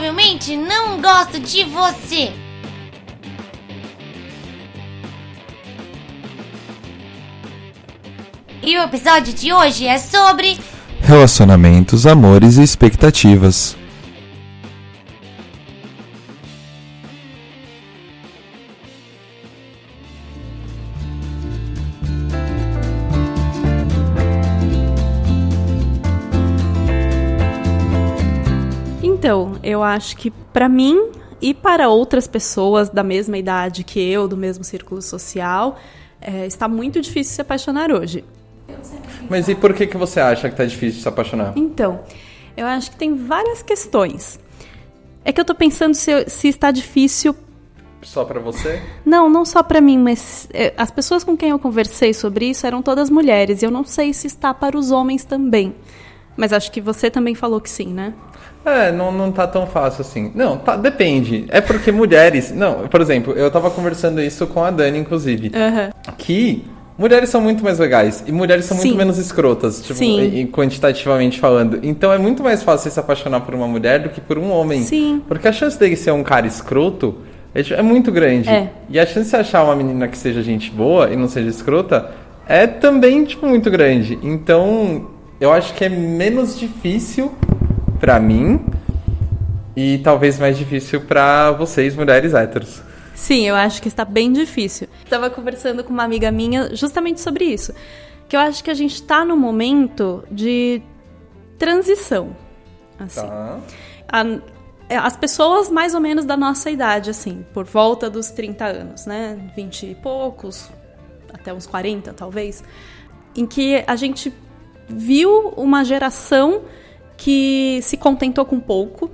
provavelmente não gosto de você. E o episódio de hoje é sobre relacionamentos, amores e expectativas. Então, eu acho que para mim e para outras pessoas da mesma idade que eu, do mesmo círculo social, está muito difícil se apaixonar hoje. Mas e por que você acha que tá difícil de se apaixonar? Então, eu acho que tem várias questões. É que eu tô pensando se está difícil... Só pra você? Não só pra mim, mas as pessoas com quem eu conversei sobre isso eram todas mulheres. E eu não sei se está para os homens também. Mas acho que você também falou que sim, né? Não tá tão fácil assim. Não, tá, depende. É porque mulheres... Não, por exemplo, eu tava conversando isso com a Dani, inclusive. Que mulheres são muito mais legais. E mulheres são muito menos escrotas, tipo, quantitativamente falando. Então é muito mais fácil se apaixonar por uma mulher do que por um homem. Sim. Porque a chance dele ser um cara escroto é muito grande. E a chance de achar uma menina que seja gente boa e não seja escrota é também, tipo, muito grande. Então, eu acho que é menos difícil pra mim e talvez mais difícil pra vocês, mulheres héteros. Sim, eu acho que está bem difícil. Estava conversando com uma amiga minha justamente sobre isso. Que eu acho que a gente está num momento de transição. Assim. Tá. As pessoas mais ou menos da nossa idade, assim, por volta dos 30 anos, né? 20 e poucos, até uns 40 talvez. Em que a gente viu uma geração que se contentou com pouco,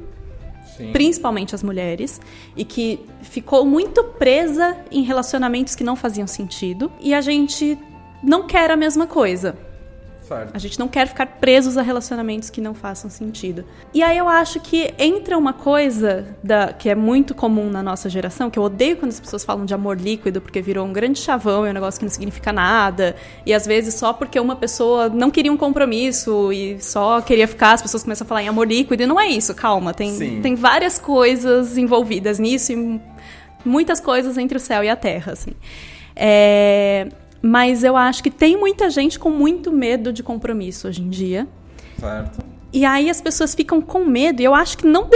principalmente as mulheres, e que ficou muito presa em relacionamentos que não faziam sentido, e a gente não quer a mesma coisa. Certo. A gente não quer ficar presos a relacionamentos que não façam sentido. E aí eu acho que entra uma coisa que é muito comum na nossa geração, que eu odeio quando as pessoas falam de amor líquido, porque virou um grande chavão, é um negócio que não significa nada, e às vezes só porque uma pessoa não queria um compromisso e só queria ficar, as pessoas começam a falar em amor líquido, e não é isso, calma, tem várias coisas envolvidas nisso, e muitas coisas entre o céu e a terra, assim. Mas eu acho que tem muita gente com muito medo de compromisso hoje em dia. Certo. E aí as pessoas ficam com medo, e eu acho que não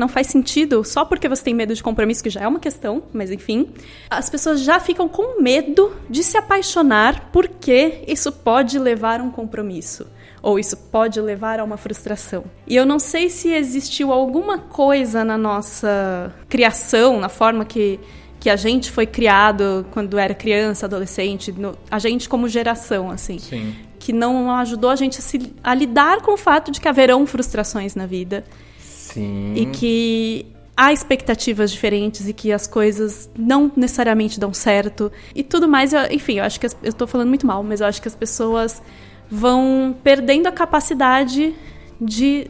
faz sentido, só porque você tem medo de compromisso, que já é uma questão, mas enfim. As pessoas já ficam com medo de se apaixonar porque isso pode levar a um compromisso. Ou isso pode levar a uma frustração. E eu não sei se existiu alguma coisa na nossa criação, na forma que a gente foi criado quando era criança, adolescente, a gente como geração, assim. Sim. Que não ajudou a gente a lidar com o fato de que haverão frustrações na vida. Sim. E que há expectativas diferentes e que as coisas não necessariamente dão certo. E tudo mais, enfim, eu acho que eu estou falando muito mal, mas eu acho que as pessoas vão perdendo a capacidade de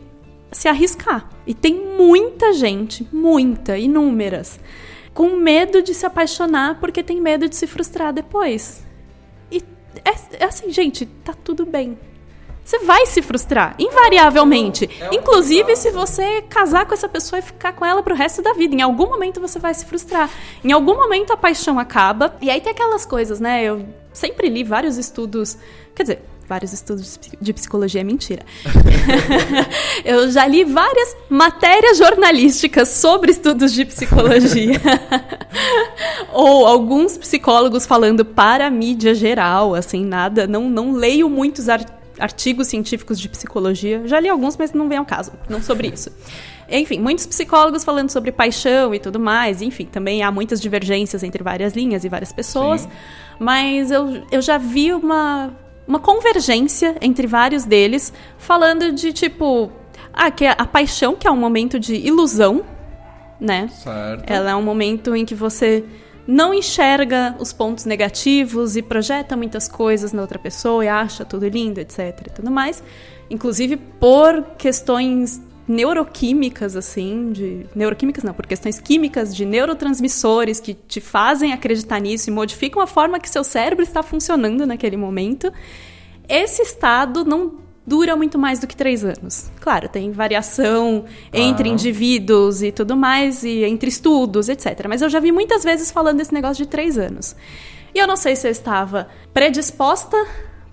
se arriscar. E tem muita gente, inúmeras, com medo de se apaixonar porque tem medo de se frustrar depois. E é assim, gente, tá tudo bem. Você vai se frustrar, invariavelmente. Inclusive, se você casar com essa pessoa e ficar com ela pro resto da vida. Em algum momento você vai se frustrar. Em algum momento a paixão acaba. E aí tem aquelas coisas, né? Eu sempre li vários estudos... Quer dizer, vários estudos de psicologia é mentira. Eu já li várias matérias jornalísticas sobre estudos de psicologia. Ou alguns psicólogos falando para a mídia geral, assim, nada. Não leio muitos artigos científicos de psicologia. Já li alguns, mas não vem ao caso. Não sobre isso. Enfim, muitos psicólogos falando sobre paixão e tudo mais. Enfim, também há muitas divergências entre várias linhas e várias pessoas. Sim. Mas eu já vi uma convergência entre vários deles, falando de, tipo... que a paixão, que é um momento de ilusão, né? Certo. Ela é um momento em que você não enxerga os pontos negativos e projeta muitas coisas na outra pessoa e acha tudo lindo, etc. e tudo mais. Inclusive por questões neuroquímicas, assim, neuroquímicas não, por questões químicas de neurotransmissores que te fazem acreditar nisso e modificam a forma que seu cérebro está funcionando naquele momento. Esse estado dura muito mais do que 3 anos. Claro, tem variação entre indivíduos e tudo mais, e entre estudos, etc. Mas eu já vi muitas vezes falando desse negócio de 3 anos. E eu não sei se eu estava predisposta,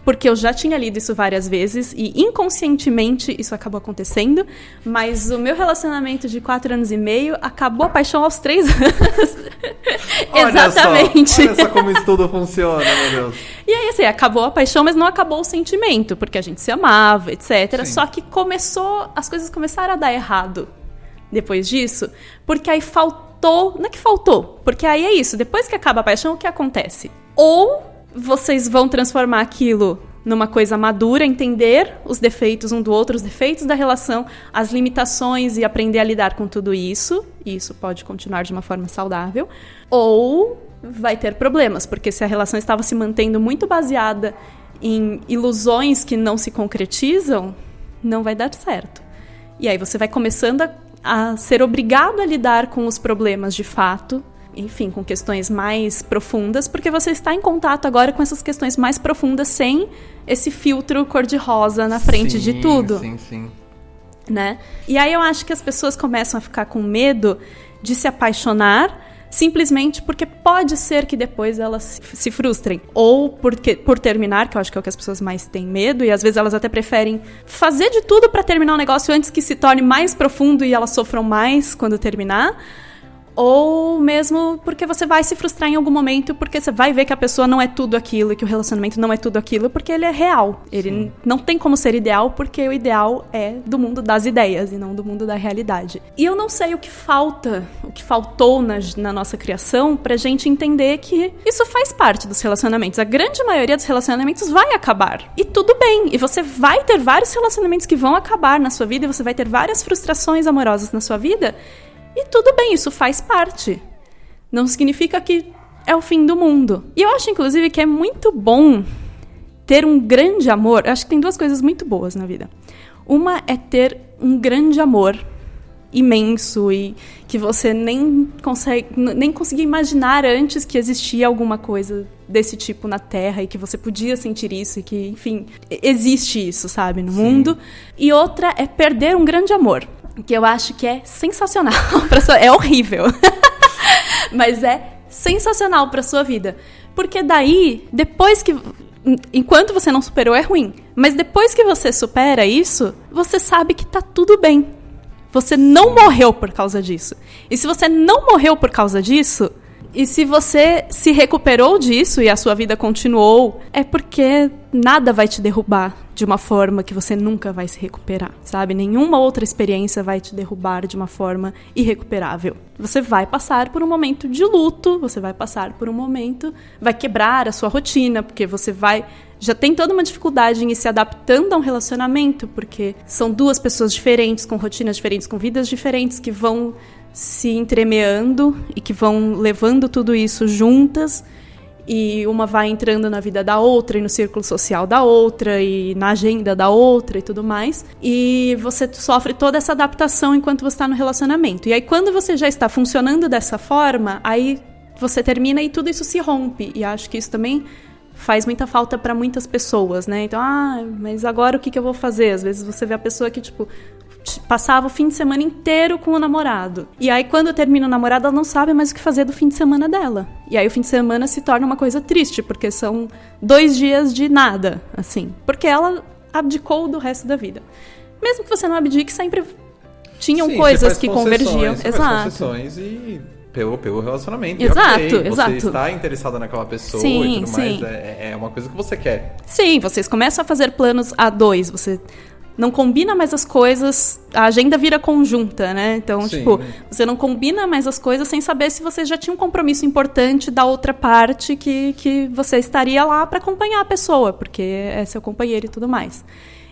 porque eu já tinha lido isso várias vezes, e inconscientemente isso acabou acontecendo, mas o meu relacionamento de 4 anos e meio acabou a paixão aos 3 anos. Exatamente. Olha só como isso tudo funciona, meu Deus. E aí, assim, acabou a paixão, mas não acabou o sentimento, porque a gente se amava, etc. Sim. Só que as coisas começaram a dar errado depois disso, porque aí faltou, não é que faltou, porque aí é isso, depois que acaba a paixão, o que acontece? Ou vocês vão transformar aquilo numa coisa madura, entender os defeitos um do outro, os defeitos da relação, as limitações e aprender a lidar com tudo isso, e isso pode continuar de uma forma saudável, ou vai ter problemas, porque se a relação estava se mantendo muito baseada em ilusões que não se concretizam, não vai dar certo. E aí você vai começando a ser obrigado a lidar com os problemas de fato, enfim, com questões mais profundas, porque você está em contato agora com essas questões mais profundas sem esse filtro cor-de-rosa na frente de tudo. Sim. Né? E aí eu acho que as pessoas começam a ficar com medo de se apaixonar simplesmente porque pode ser que depois elas se frustrem. Ou por terminar, que eu acho que é o que as pessoas mais têm medo, e às vezes elas até preferem fazer de tudo para terminar o negócio antes que se torne mais profundo e elas sofram mais quando terminar. Ou mesmo porque você vai se frustrar em algum momento, porque você vai ver que a pessoa não é tudo aquilo, e que o relacionamento não é tudo aquilo, porque ele é real. Ele não tem como ser ideal, porque o ideal é do mundo das ideias e não do mundo da realidade. E eu não sei o que faltou na nossa criação pra gente entender que isso faz parte dos relacionamentos. A grande maioria dos relacionamentos vai acabar. E tudo bem. E você vai ter vários relacionamentos que vão acabar na sua vida, e você vai ter várias frustrações amorosas na sua vida. E tudo bem, isso faz parte. Não significa que é o fim do mundo. E eu acho, inclusive, que é muito bom ter um grande amor. Eu acho que tem 2 coisas muito boas na vida. Uma é ter um grande amor imenso e que você nem conseguia imaginar antes que existia alguma coisa desse tipo na Terra e que você podia sentir isso e que, enfim, existe isso, sabe, no mundo. E outra é perder um grande amor. Que eu acho que é sensacional. É horrível. Mas é sensacional pra sua vida. Porque daí, depois que... Enquanto você não superou, é ruim. Mas depois que você supera isso, você sabe que tá tudo bem. Você não morreu por causa disso. E se você não morreu por causa disso... E se você se recuperou disso e a sua vida continuou, é porque nada vai te derrubar de uma forma que você nunca vai se recuperar, sabe? Nenhuma outra experiência vai te derrubar de uma forma irrecuperável. Você vai passar por um momento de luto, você vai passar por um momento... Vai quebrar a sua rotina, porque você já tem toda uma dificuldade em ir se adaptando a um relacionamento, porque são 2 pessoas diferentes, com rotinas diferentes, com vidas diferentes, que vão se entremeando e que vão levando tudo isso juntas, e uma vai entrando na vida da outra e no círculo social da outra e na agenda da outra e tudo mais, e você sofre toda essa adaptação enquanto você está no relacionamento. E aí quando você já está funcionando dessa forma, aí você termina e tudo isso se rompe, e acho que isso também faz muita falta para muitas pessoas, né? Então, mas agora o que eu vou fazer? Às vezes você vê a pessoa que, tipo, passava o fim de semana inteiro com o namorado. E aí, quando termina o namorado, ela não sabe mais o que fazer do fim de semana dela. E aí, o fim de semana se torna uma coisa triste, porque são 2 dias de nada, assim. Porque ela abdicou do resto da vida. Mesmo que você não abdique, sempre tinham coisas que convergiam. Exato. Concessões e pelo relacionamento. Exato, okay, exato. Você está interessada naquela pessoa sim, e tudo mais. É uma coisa que você quer. Sim, vocês começam a fazer planos a 2. Você não combina mais as coisas, a agenda vira conjunta, né? Então, tipo, você não combina mais as coisas sem saber se você já tinha um compromisso importante da outra parte que você estaria lá para acompanhar a pessoa, porque é seu companheiro e tudo mais.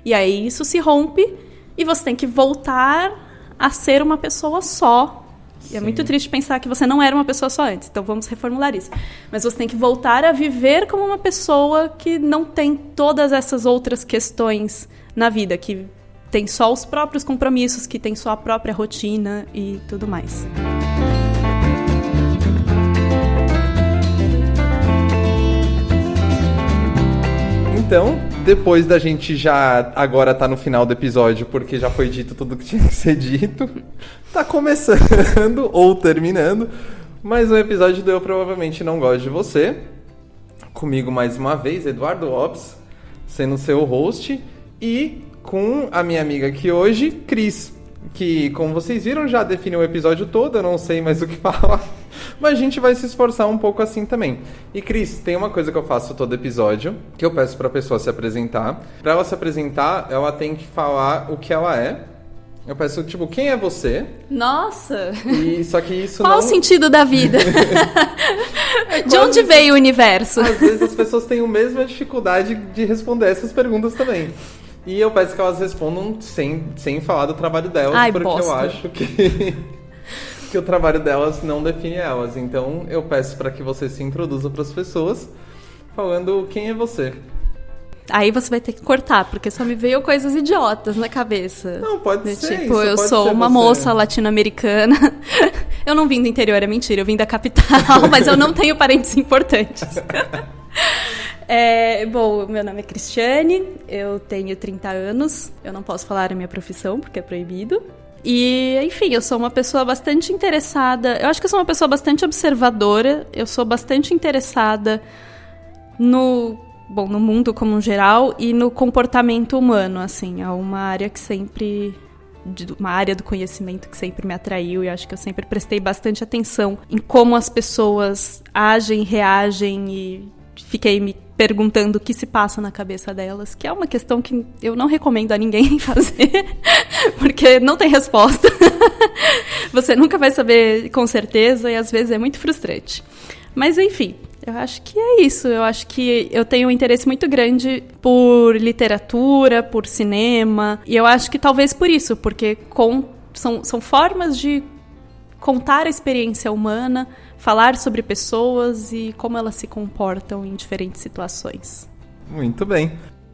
E aí isso se rompe e você tem que voltar a ser uma pessoa só. E é muito triste pensar que você não era uma pessoa só antes, então vamos reformular isso. Mas você tem que voltar a viver como uma pessoa que não tem todas essas outras questões na vida, que tem só os próprios compromissos, que tem só a própria rotina e tudo mais. Então, depois da gente já agora tá no final do episódio, porque já foi dito tudo que tinha que ser dito, tá começando ou terminando mais um episódio do Eu Provavelmente Não Gosto de Você. Comigo mais uma vez, Eduardo Lopes, sendo seu host, e com a minha amiga aqui hoje, Cris, que, como vocês viram, já definiu o episódio todo, eu não sei mais o que falar, mas a gente vai se esforçar um pouco assim também. E Cris, tem uma coisa que eu faço todo episódio, que eu peço pra pessoa se apresentar. Pra ela se apresentar, ela tem que falar o que ela é. Eu peço, tipo, quem é você? Nossa! Só que isso Qual não... o sentido da vida? De onde veio o universo? Às vezes as pessoas têm a mesma dificuldade de responder essas perguntas também. E eu peço que elas respondam sem falar do trabalho delas, porque bosta. eu acho que o trabalho delas não define elas. Então eu peço para que você se introduza para as pessoas falando quem é você. Aí você vai ter que cortar, porque só me veio coisas idiotas na cabeça. Não, pode ser Tipo, isso, eu pode sou ser uma você. moça latino-americana. Eu não vim do interior, é mentira. Eu vim da capital, mas eu não tenho parentes importantes. Bom, meu nome é Cristiane, eu tenho 30 anos. Eu não posso falar a minha profissão, porque é proibido. E, enfim, eu sou uma pessoa bastante interessada. Eu acho que eu sou uma pessoa bastante observadora. Eu sou bastante interessada no mundo como um geral e no comportamento humano, assim. É uma área uma área do conhecimento que sempre me atraiu, e acho que eu sempre prestei bastante atenção em como as pessoas agem, reagem, e fiquei me perguntando o que se passa na cabeça delas, que é uma questão que eu não recomendo a ninguém fazer, porque não tem resposta. Você nunca vai saber com certeza, e às vezes é muito frustrante. Mas, enfim, eu acho que é isso. Eu acho que eu tenho um interesse muito grande por literatura, por cinema. E eu acho que talvez por isso, porque são formas de contar a experiência humana, falar sobre pessoas e como elas se comportam em diferentes situações. Muito bem.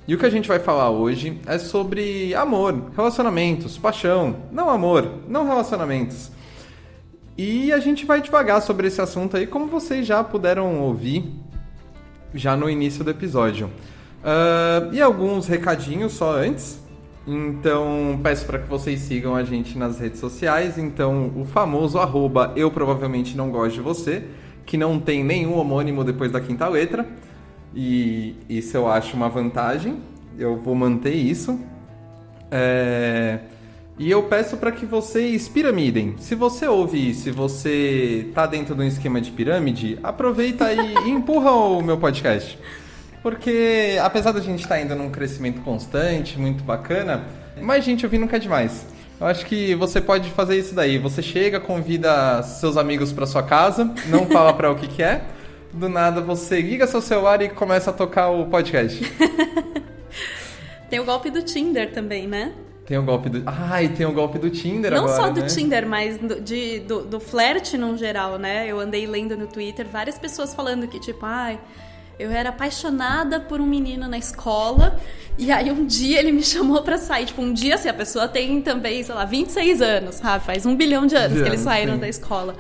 E o que a gente vai falar hoje é sobre amor, relacionamentos, paixão. Não amor, não relacionamentos. E a gente vai devagar sobre esse assunto aí, como vocês já puderam ouvir já no início do episódio. E alguns recadinhos só antes. Então, peço para que vocês sigam a gente nas redes sociais. Então, o famoso @eu provavelmente não gosto de você, que não tem nenhum homônimo depois da quinta letra. E isso eu acho uma vantagem. Eu vou manter isso. E eu peço para que vocês piramidem. Se você ouve isso, se você tá dentro de um esquema de pirâmide, aproveita e empurra o meu podcast. Porque apesar da gente estar indo num crescimento constante, muito bacana, mais gente ouvindo nunca é demais. Eu acho que você pode fazer isso daí. Você chega, convida seus amigos para sua casa, não fala para o que é. Do nada você liga seu celular e começa a tocar o podcast. Tem o golpe do Tinder também, né? Tem o golpe do... tem o golpe do Tinder não agora, só do né? Tinder, mas do flerte no geral, né? Eu andei lendo no Twitter várias pessoas falando que, tipo, eu era apaixonada por um menino na escola, e aí um dia ele me chamou pra sair. Tipo, um dia, assim, a pessoa tem também, sei lá, 26 anos, sabe? Faz 1 bilhão de anos que eles saíram da escola.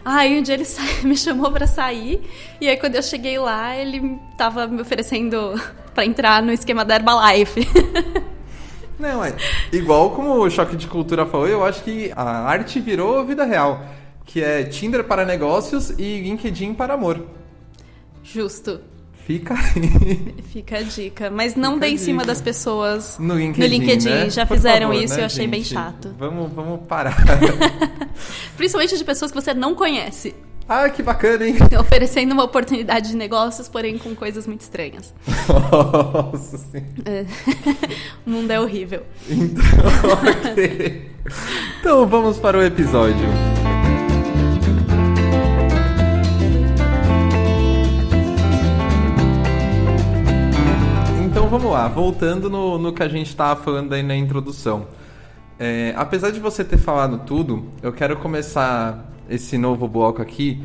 Aí um dia ele me chamou pra sair, e aí quando eu cheguei lá, ele tava me oferecendo pra entrar no esquema da Herbalife. Não, igual como o Choque de Cultura falou, eu acho que a arte virou vida real, que é Tinder para negócios e LinkedIn para amor. Justo. Fica aí. Fica a dica. Mas não dê em cima das pessoas no LinkedIn, né? Já Por fizeram favor, isso, né, e eu achei gente? bem chato. Vamos parar. Principalmente de pessoas que você não conhece. Que bacana, hein? Oferecendo uma oportunidade de negócios, porém com coisas muito estranhas. Nossa senhora. O mundo é horrível. Então, ok. Então vamos para o episódio. Então vamos lá, voltando no que a gente estava falando aí na introdução. Apesar de você ter falado tudo, eu quero começar esse novo bloco aqui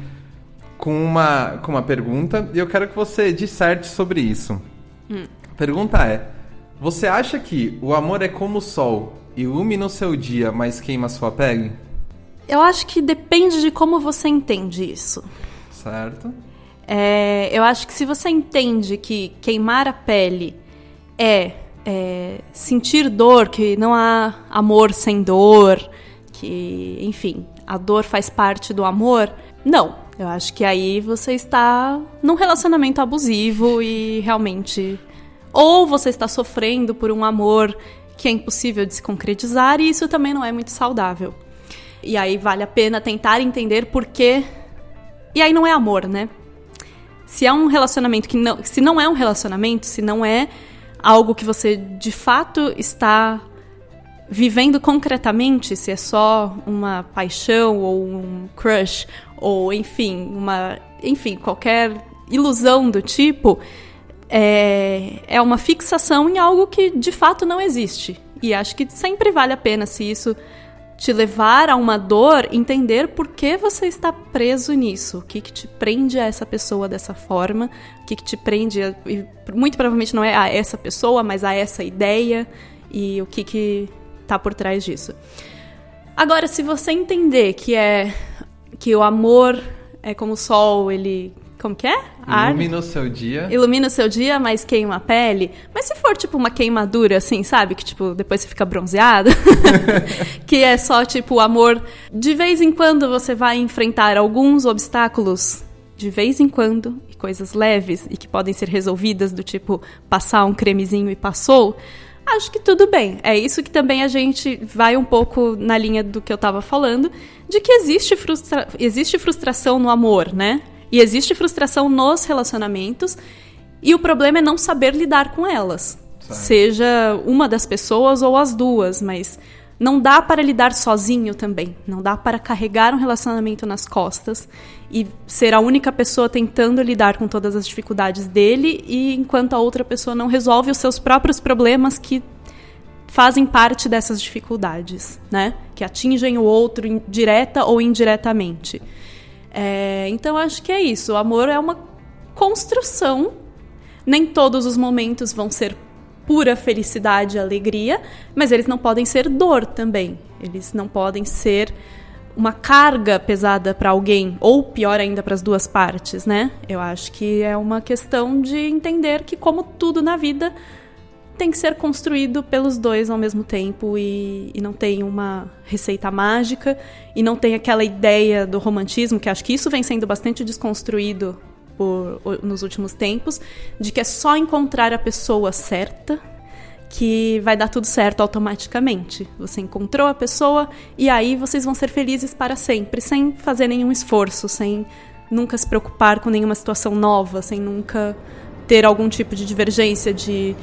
com uma pergunta, e eu quero que você disserte sobre isso. A pergunta é: você acha que o amor é como o sol, ilumina o seu dia, mas queima a sua pele? Eu acho que depende de como você entende isso. Certo. Eu acho que se você entende que queimar a pele sentir dor, que não há amor sem dor, que, enfim, a dor faz parte do amor, não. Eu acho que aí você está num relacionamento abusivo e realmente... Ou você está sofrendo por um amor que é impossível de se concretizar e isso também não é muito saudável. E aí vale a pena tentar entender por quê. E aí não é amor, né? Se é um relacionamento que não... Se não é um relacionamento, se não é algo que você de fato está vivendo concretamente, se é só uma paixão ou um crush, ou enfim, qualquer ilusão do tipo, é uma fixação em algo que de fato não existe. E acho que sempre vale a pena, se isso te levar a uma dor, entender por que você está preso nisso, o que te prende a essa pessoa dessa forma, o que te prende, e muito provavelmente não é a essa pessoa, mas a essa ideia, e o que tá por trás disso. Agora, se você entender que o amor é como o sol, ele... Como que é? Ilumina o seu dia. Ilumina o seu dia, mas queima a pele. Mas se for, tipo, uma queimadura, assim, sabe? Que, tipo, depois você fica bronzeado. Que é só, tipo, o amor... De vez em quando você vai enfrentar alguns obstáculos. De vez em quando. E coisas leves. E que podem ser resolvidas, do tipo, passar um cremezinho e passou. Acho que tudo bem. É isso que também a gente vai um pouco na linha do que eu tava falando. De que existe frustração no amor, né? E existe frustração nos relacionamentos, e o problema é não saber lidar com elas. Certo. Seja uma das pessoas ou as duas, mas não dá para lidar sozinho também. Não dá para carregar um relacionamento nas costas e ser a única pessoa tentando lidar com todas as dificuldades dele, e enquanto a outra pessoa não resolve os seus próprios problemas que fazem parte dessas dificuldades, né? Que atingem o outro direta ou indiretamente. Então, acho que é isso. O amor é uma construção. Nem todos os momentos vão ser pura felicidade e alegria, mas eles não podem ser dor também. Eles não podem ser uma carga pesada para alguém, ou pior ainda, para as duas partes, né? Eu acho que é uma questão de entender que, como tudo na vida, tem que ser construído pelos dois ao mesmo tempo, e não tem uma receita mágica, e não tem aquela ideia do romantismo, que acho que isso vem sendo bastante desconstruído nos últimos tempos, de que é só encontrar a pessoa certa que vai dar tudo certo automaticamente. Você encontrou a pessoa e aí vocês vão ser felizes para sempre, sem fazer nenhum esforço, sem nunca se preocupar com nenhuma situação nova, sem nunca ter algum tipo de divergência de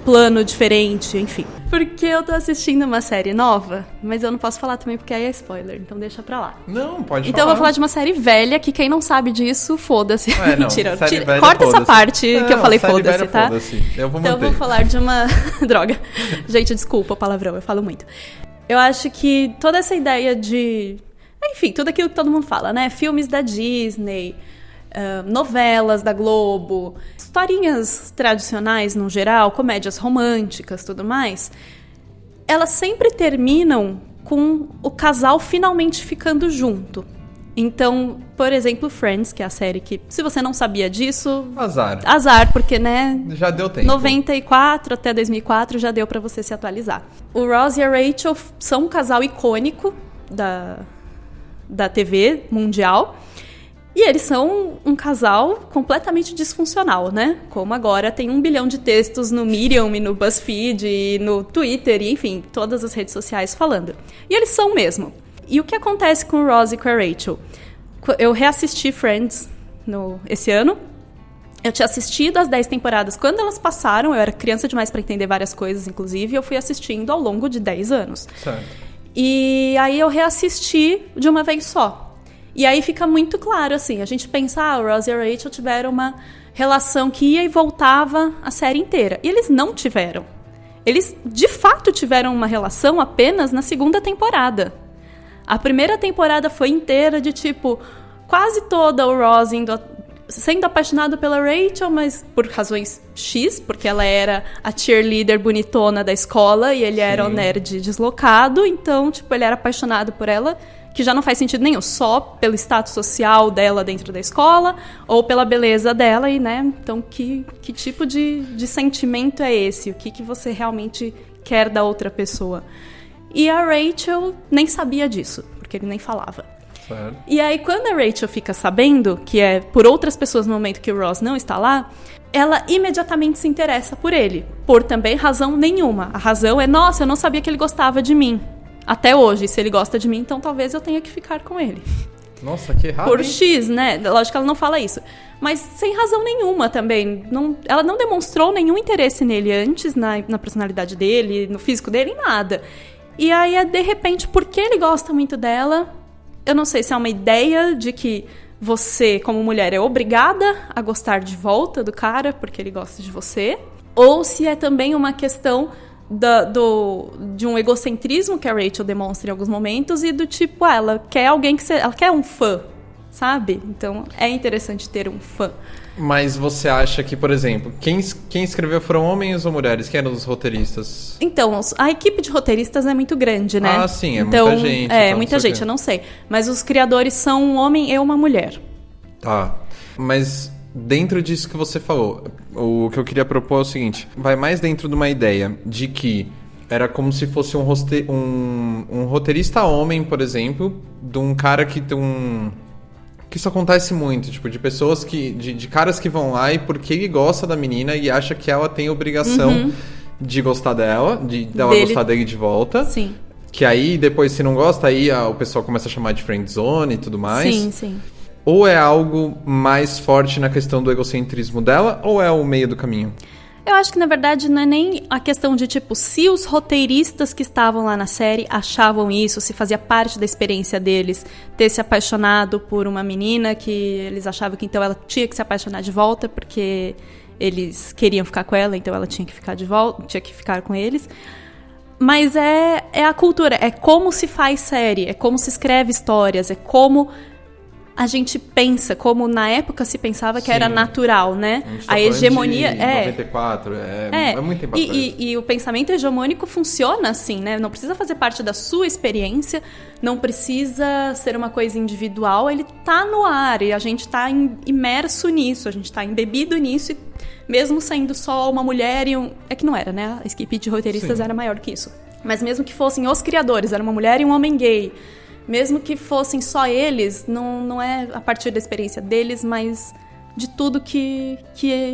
plano diferente, enfim. Porque eu tô assistindo uma série nova, mas eu não posso falar também porque aí é spoiler, então deixa pra lá. Não, pode Então eu vou falar de uma série velha que quem não sabe disso, foda-se. Mentira. Corta essa parte que eu falei foda-se, tá? Foda-se. Eu vou então eu vou falar de uma... Droga. Gente, desculpa o palavrão, eu falo muito. Eu acho que toda essa ideia de... Enfim, tudo aquilo que todo mundo fala, né? Filmes da Disney... novelas da Globo, historinhas tradicionais no geral, comédias românticas, tudo mais, elas sempre terminam com o casal finalmente ficando junto. Então, por exemplo, Friends, que é a série que, se você não sabia disso... Azar, porque, né... Já deu tempo. 94 até 2004 já deu pra você se atualizar. O Ross e a Rachel são um casal icônico da TV mundial. E eles são um casal completamente disfuncional, né? Como agora tem 1 bilhão de textos no Medium e no BuzzFeed e no Twitter, e enfim, todas as redes sociais falando. E eles são mesmo. E o que acontece com o Ross e com a Rachel? Eu reassisti Friends esse ano. Eu tinha assistido as 10 temporadas quando elas passaram. Eu era criança demais para entender várias coisas, inclusive. E eu fui assistindo ao longo de 10 anos. Certo. E aí eu reassisti de uma vez só. E aí fica muito claro, assim, a gente pensa, o Ross e a Rachel tiveram uma relação que ia e voltava a série inteira. E eles não tiveram. Eles, de fato, tiveram uma relação apenas na segunda temporada. A primeira temporada foi inteira de, tipo, quase toda o Ross sendo apaixonado pela Rachel, mas por razões X, porque ela era a cheerleader bonitona da escola e ele era o nerd deslocado. Então, tipo, ele era apaixonado por ela que já não faz sentido nenhum, só pelo status social dela dentro da escola, ou pela beleza dela, e, né, então que tipo de sentimento é esse? O que você realmente quer da outra pessoa? E a Rachel nem sabia disso, porque ele nem falava. Certo. E aí, quando a Rachel fica sabendo, que é por outras pessoas no momento que o Ross não está lá, ela imediatamente se interessa por ele, por também razão nenhuma. A razão é, nossa, eu não sabia que ele gostava de mim. Até hoje, se ele gosta de mim, então talvez eu tenha que ficar com ele. Nossa, que errado. Por hein? X, né? Lógico que ela não fala isso. Mas sem razão nenhuma também. Ela não demonstrou nenhum interesse nele antes, na personalidade dele, no físico dele, em nada. E aí, de repente, porque ele gosta muito dela, eu não sei se é uma ideia de que você, como mulher, é obrigada a gostar de volta do cara porque ele gosta de você, ou se é também uma questão de um egocentrismo que a Rachel demonstra em alguns momentos e do tipo, ela quer alguém ela quer um fã, sabe? Então é interessante ter um fã. Mas você acha que, por exemplo, quem escreveu foram homens ou mulheres? Quem eram os roteiristas? Então, a equipe de roteiristas é muito grande, né? Ah, sim, então, muita gente. É, então, muita gente, eu não sei. Mas os criadores são um homem e uma mulher. Tá. Mas dentro disso que você falou, o que eu queria propor é o seguinte: vai mais dentro de uma ideia de que era como se fosse um roteirista homem, por exemplo, de um cara que tem que isso acontece muito, tipo, de pessoas de caras que vão lá e porque ele gosta da menina e acha que ela tem obrigação de gostar dela, dela gostar dele de volta. Sim. Que aí, depois, se não gosta, aí o pessoal começa a chamar de friendzone e tudo mais. Sim, sim. Ou é algo mais forte na questão do egocentrismo dela, ou é o meio do caminho? Eu acho que, na verdade, não é nem a questão de, tipo, se os roteiristas que estavam lá na série achavam isso, se fazia parte da experiência deles ter se apaixonado por uma menina que eles achavam que, então, ela tinha que se apaixonar de volta porque eles queriam ficar com ela, então ela tinha que ficar de volta, tinha que ficar com eles. Mas é a cultura, é como se faz série, é como se escreve histórias, é como a gente pensa, como na época se pensava que era natural, né? A hegemonia de 94, é muito tempo atrás. E o pensamento hegemônico funciona assim, né? Não precisa fazer parte da sua experiência, não precisa ser uma coisa individual, ele tá no ar e a gente tá imerso nisso, a gente tá embebido nisso, e mesmo sendo só uma mulher e é que não era, né? A equipe de roteiristas era maior que isso. Mas mesmo que fossem os criadores, era uma mulher e um homem gay, mesmo que fossem só eles, não é a partir da experiência deles, mas de tudo que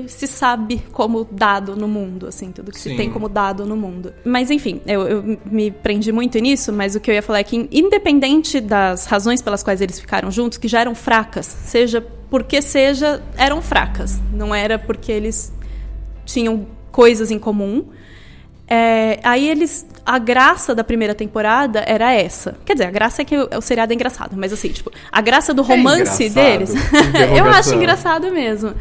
se sabe como dado no mundo, assim, tudo que se tem como dado no mundo. Mas, enfim, eu me prendi muito nisso, mas o que eu ia falar é que, independente das razões pelas quais eles ficaram juntos, que já eram fracas, seja porque eram fracas, não era porque eles tinham coisas em comum. Aí a graça da primeira temporada era essa. Quer dizer, a graça é que o seriado é engraçado, mas assim, tipo, a graça do romance deles, eu acho engraçado mesmo.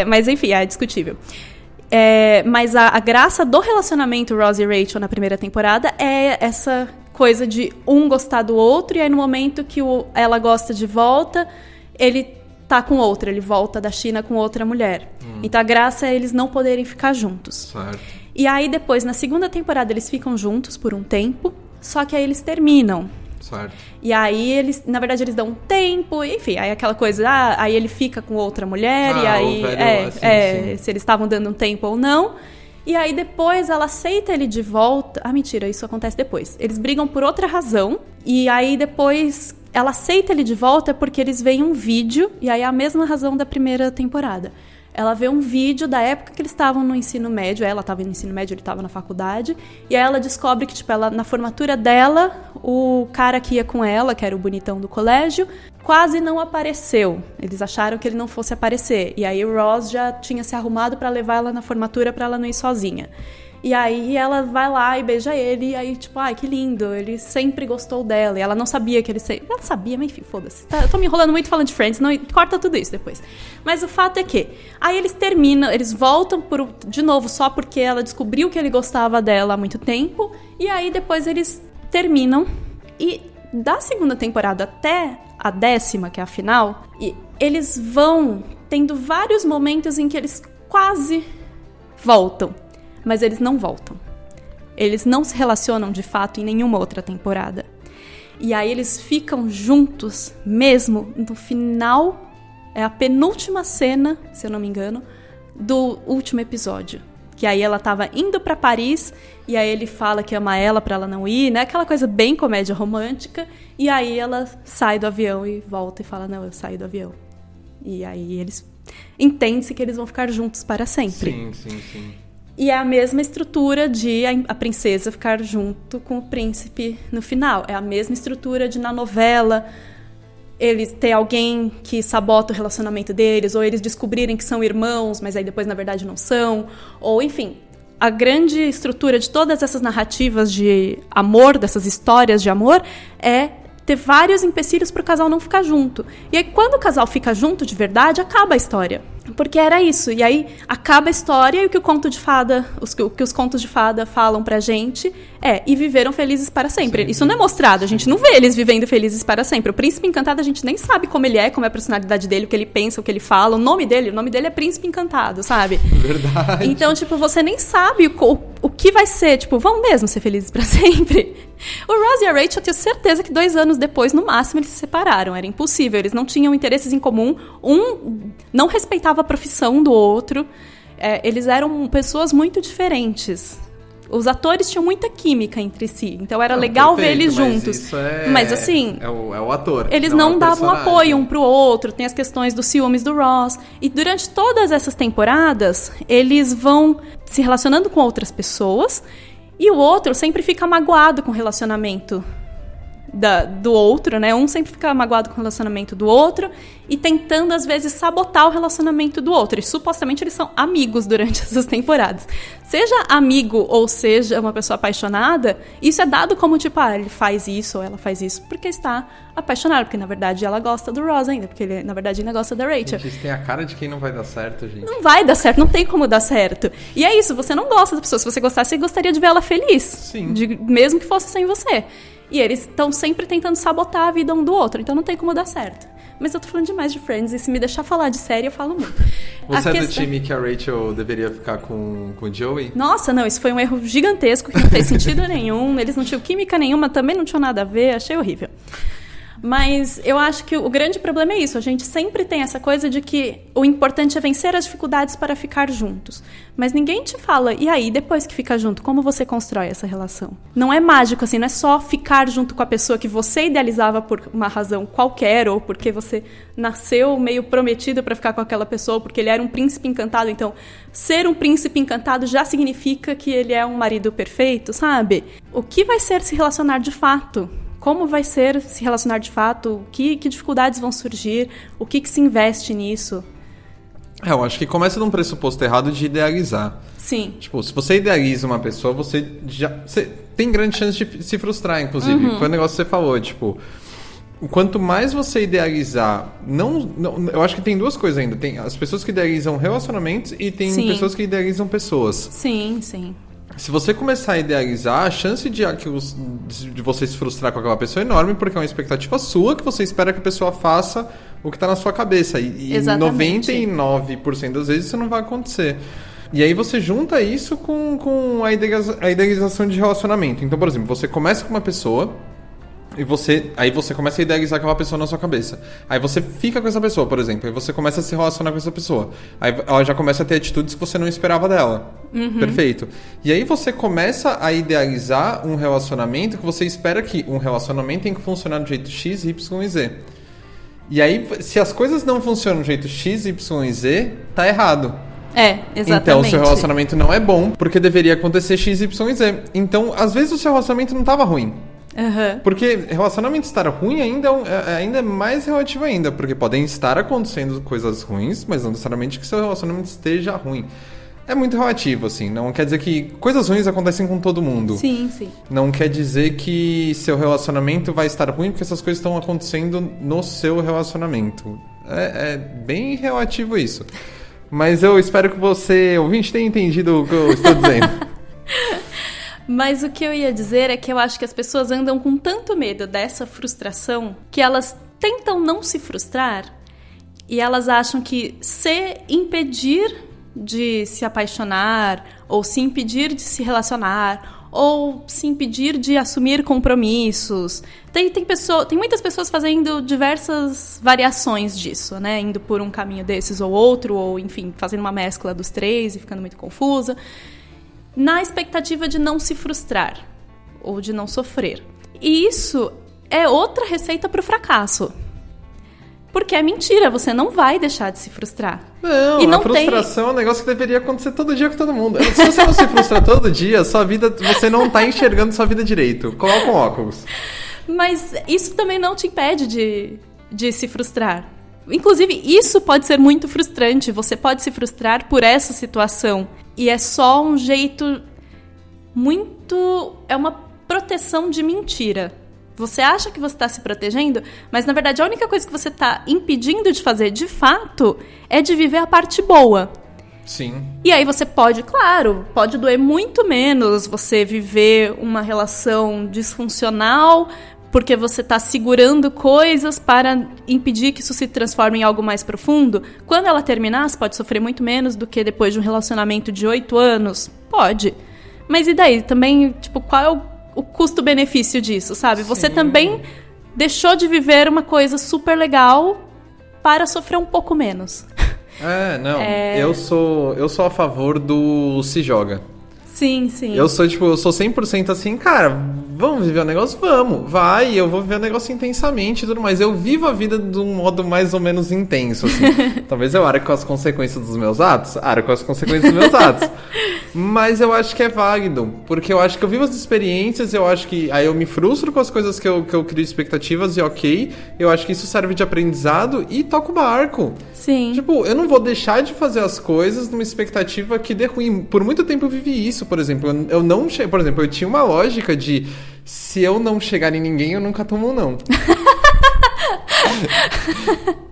Mas enfim, é discutível. Mas a graça do relacionamento Ross e Rachel na primeira temporada é essa coisa de um gostar do outro, e aí no momento que ela gosta de volta, ele tá com outra, ele volta da China com outra mulher. Então a graça é eles não poderem ficar juntos. Certo. E aí depois, na segunda temporada, eles ficam juntos por um tempo, só que aí eles terminam. Certo. E aí na verdade, eles dão um tempo, enfim, aí aquela coisa, aí ele fica com outra mulher, e aí se eles estavam dando um tempo ou não. E aí depois ela aceita ele de volta. Ah, mentira, isso acontece depois. Eles brigam por outra razão, e aí depois ela aceita ele de volta porque eles veem um vídeo, e aí é a mesma razão da primeira temporada. Ela vê um vídeo da época que eles estavam no ensino médio, ela estava no ensino médio, ele estava na faculdade, e aí ela descobre que, tipo, na formatura dela, o cara que ia com ela, que era o bonitão do colégio, quase não apareceu. Eles acharam que ele não fosse aparecer, e aí o Ross já tinha se arrumado para levar ela na formatura para ela não ir sozinha. E aí ela vai lá e beija ele, e aí, tipo, ai, que lindo, ele sempre gostou dela. E ela não sabia que ele sempre... Ela sabia, mas enfim, foda-se. Eu tô me enrolando muito falando de Friends, não, corta tudo isso depois. Mas o fato é que... Aí eles terminam, eles voltam de novo só porque ela descobriu que ele gostava dela há muito tempo. E aí depois eles terminam. E da segunda temporada até a 10ª, que é a final, e eles vão tendo vários momentos em que eles quase voltam. Mas eles não voltam. Eles não se relacionam, de fato, em nenhuma outra temporada. E aí eles ficam juntos mesmo no final, é a penúltima cena, se eu não me engano, do último episódio. Que aí ela tava indo pra Paris, e aí ele fala que ama ela pra ela não ir, né? Aquela coisa bem comédia romântica. E aí ela sai do avião e volta e fala, não, eu saí do avião. E aí eles... Entende-se que eles vão ficar juntos para sempre. Sim. E é a mesma estrutura de a princesa ficar junto com o príncipe no final. É a mesma estrutura de na novela... eles ter alguém que sabota o relacionamento deles, ou eles descobrirem que são irmãos, mas aí depois na verdade não são, ou enfim, a grande estrutura de todas essas narrativas de amor, dessas histórias de amor, é ter vários empecilhos para o casal não ficar junto. E aí quando o casal fica junto de verdade, acaba a história. Porque era isso. E aí acaba a história e o que o conto de fada, o que os contos de fada falam pra gente e viveram felizes para sempre. Isso não é mostrado, a gente não vê eles vivendo felizes para sempre. O Príncipe Encantado a gente nem sabe como ele é, como é a personalidade dele, o que ele pensa, o que ele fala, o nome dele é Príncipe Encantado, sabe? Verdade. Então, tipo, você nem sabe o que vai ser, tipo, vão mesmo ser felizes para sempre? O Ross e a Rachel, eu tenho certeza que 2 anos depois, no máximo, eles se separaram. Era impossível, eles não tinham interesses em comum. Um não respeitava a profissão do outro. Eles eram pessoas muito diferentes. Os atores tinham muita química entre si, então era legal ver eles juntos. Isso mas assim, é o ator. Eles não davam apoio um pro outro, tem as questões dos ciúmes do Ross. E durante todas essas temporadas, eles vão se relacionando com outras pessoas, e o outro sempre fica magoado com o relacionamento do outro, né? Um sempre fica magoado com o relacionamento do outro e tentando, às vezes, sabotar o relacionamento do outro. E supostamente eles são amigos durante essas temporadas. Seja amigo ou seja uma pessoa apaixonada, isso é dado como tipo, ele faz isso ou ela faz isso porque está apaixonado, porque na verdade ela gosta do Ross ainda, porque ele na verdade ainda gosta da Rachel. Gente, isso tem a cara de quem não vai dar certo, gente. Não vai dar certo, não tem como dar certo. E é isso, você não gosta da pessoa. Se você gostasse, você gostaria de ver ela feliz. Sim. Mesmo que fosse sem você. E eles estão sempre tentando sabotar a vida um do outro, então não tem como dar certo. Mas eu tô falando demais de Friends, e se me deixar falar de série, eu falo muito. Você é do time que a Rachel deveria ficar com o Joey? Nossa, não, isso foi um erro gigantesco, que não fez sentido nenhum, eles não tinham química nenhuma, também não tinham nada a ver, achei horrível. Mas eu acho que o grande problema é isso, a gente sempre tem essa coisa de que o importante é vencer as dificuldades para ficar juntos. Mas ninguém te fala, e aí, depois que fica junto, como você constrói essa relação? Não é mágico, assim, não é só ficar junto com a pessoa que você idealizava por uma razão qualquer, ou porque você nasceu meio prometido para ficar com aquela pessoa, porque ele era um príncipe encantado. Então, ser um príncipe encantado já significa que ele é um marido perfeito, sabe? O que vai ser se relacionar de fato? Como vai ser se relacionar de fato? Que dificuldades vão surgir? O que se investe nisso? Eu acho que começa num pressuposto errado de idealizar. Sim. Tipo, se você idealiza uma pessoa, você tem grande chance de se frustrar, inclusive. Foi o negócio que você falou, tipo... Quanto mais você idealizar... eu acho que tem 2 coisas ainda. Tem as pessoas que idealizam relacionamentos e tem pessoas que idealizam pessoas. Sim, sim. Se você começar a idealizar, a chance de você se frustrar com aquela pessoa é enorme, porque é uma expectativa sua que você espera que a pessoa faça o que está na sua cabeça. E 99% das vezes isso não vai acontecer. E aí você junta isso com a idealização de relacionamento. Então, por exemplo, você começa com uma pessoa... Aí você começa a idealizar aquela pessoa na sua cabeça. Aí você fica com essa pessoa, por exemplo. Aí você começa a se relacionar com essa pessoa. Aí ela já começa a ter atitudes que você não esperava dela. Perfeito. E aí você começa a idealizar um relacionamento que você espera que um relacionamento tem que funcionar do jeito X, Y e Z. E aí, se as coisas não funcionam do jeito X, Y e Z, tá errado. Exatamente. Então, o seu relacionamento não é bom, porque deveria acontecer X, Y e Z. Então, às vezes o seu relacionamento não tava ruim. Porque relacionamento estar ruim ainda é mais relativo ainda, porque podem estar acontecendo coisas ruins, mas não necessariamente que seu relacionamento esteja ruim. É muito relativo, assim, não quer dizer que coisas ruins acontecem com todo mundo. Sim, sim. Não quer dizer que seu relacionamento vai estar ruim porque essas coisas estão acontecendo no seu relacionamento. É bem relativo isso. Mas eu espero que você, ouvinte, tenha entendido o que eu estou dizendo. Mas o que eu ia dizer é que eu acho que as pessoas andam com tanto medo dessa frustração que elas tentam não se frustrar e elas acham que se impedir de se apaixonar ou se impedir de se relacionar, ou se impedir de assumir compromissos. Tem muitas pessoas fazendo diversas variações disso, né? Indo por um caminho desses ou outro, ou, enfim, fazendo uma mescla dos três e ficando muito confusa, na expectativa de não se frustrar ou de não sofrer. E isso é outra receita para o fracasso. Porque é mentira, você não vai deixar de se frustrar. Não, e não a frustração é um negócio que deveria acontecer todo dia com todo mundo. Se você não se frustra todo dia, você não tá enxergando sua vida direito. Coloca um óculos. Mas isso também não te impede de se frustrar. Inclusive, isso pode ser muito frustrante. Você pode se frustrar por essa situação. E é só um jeito muito... É uma proteção de mentira. Você acha que você está se protegendo, mas na verdade a única coisa que você está impedindo de fazer de fato é de viver a parte boa. Sim. E aí você pode doer muito menos você viver uma relação disfuncional porque você está segurando coisas para impedir que isso se transforme em algo mais profundo. Quando ela terminar, você pode sofrer muito menos do que depois de um relacionamento de 8 anos. Pode. Mas e daí? Também, tipo, qual é o custo-benefício disso, sabe? Sim. Você também deixou de viver uma coisa super legal para sofrer um pouco menos. Eu sou a favor do se joga. Sim, sim. Eu sou 100% assim, cara, vamos viver o negócio? Vamos, vai, eu vou viver o negócio intensamente e tudo mais. Eu vivo a vida de um modo mais ou menos intenso, assim. Talvez eu arque com as consequências dos meus atos, mas eu acho que é válido, porque eu acho que eu vivo as experiências, eu acho que aí eu me frustro com as coisas que eu crio expectativas e ok, eu acho que isso serve de aprendizado e toco o barco. Sim. Tipo, eu não vou deixar de fazer as coisas numa expectativa que dê ruim. Por muito tempo eu vivi isso, por exemplo. Por exemplo, eu tinha uma lógica de se eu não chegar em ninguém, eu nunca tomo um não.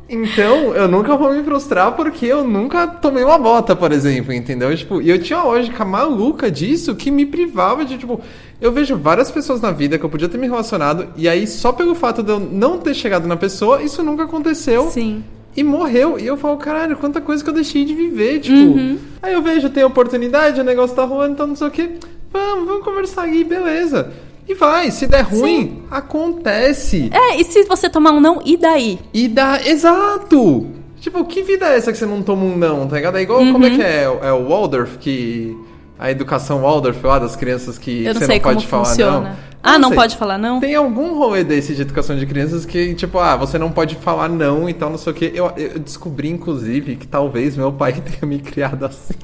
Então, eu nunca vou me frustrar porque eu nunca tomei uma bota, por exemplo, entendeu? Tipo, e eu tinha uma lógica maluca disso que me privava de, tipo... Eu vejo várias pessoas na vida que eu podia ter me relacionado e aí só pelo fato de eu não ter chegado na pessoa, isso nunca aconteceu. Sim. E morreu. E eu falo, caralho, quanta coisa que eu deixei de viver, tipo... Aí eu vejo, tem oportunidade, o negócio tá rolando, então não sei o quê. Vamos conversar aí, beleza. E vai, se der ruim, sim, acontece. E se você tomar um não, e daí? Exato! Tipo, que vida é essa que você não toma um não, tá ligado? É igual, como é que é? É o Waldorf, que... A educação Waldorf lá das crianças que você não pode falar funciona. Não. Não pode falar não? Tem algum rolê desse de educação de crianças que, tipo, você não pode falar não e tal, não sei o quê. Eu descobri, inclusive, que talvez meu pai tenha me criado assim.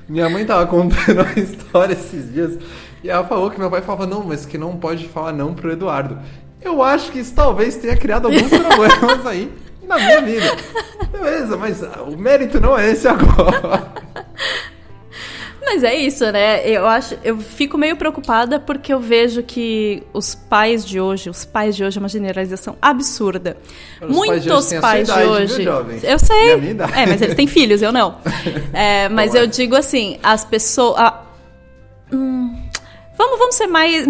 Minha mãe tava contando uma história esses dias e ela falou que meu pai falava, não, mas que não pode falar não pro Eduardo. Eu acho que isso talvez tenha criado alguns problemas aí na minha vida. Beleza, mas o mérito não é esse agora. Mas é isso, né? Eu fico meio preocupada porque eu vejo que os pais de hoje é uma generalização absurda. Muitos pais de hoje, viu, jovens? Eu sei. Mas eles têm filhos, eu não. Mas eu digo assim, as pessoas... Vamos ser mais...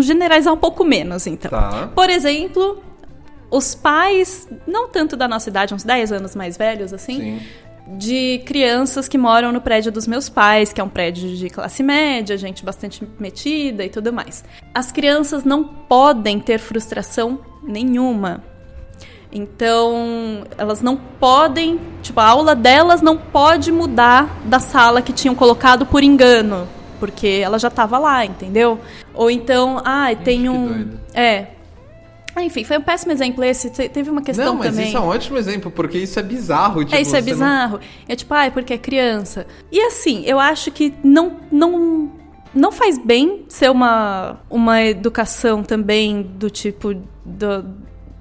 generalizar um pouco menos, então. Tá. Por exemplo, os pais, não tanto da nossa idade, uns 10 anos mais velhos, assim... Sim. De crianças que moram no prédio dos meus pais, que é um prédio de classe média, gente bastante metida e tudo mais. As crianças não podem ter frustração nenhuma. Então, elas não podem... Tipo, a aula delas não pode mudar da sala que tinham colocado por engano, porque ela já estava lá, entendeu? Ou então, tem um... Doido. Enfim, foi um péssimo exemplo esse. Teve uma questão também... Não, mas isso é um ótimo exemplo, porque isso é bizarro. Tipo, isso é bizarro. Porque é criança. E assim, eu acho que não faz bem ser uma educação também do tipo...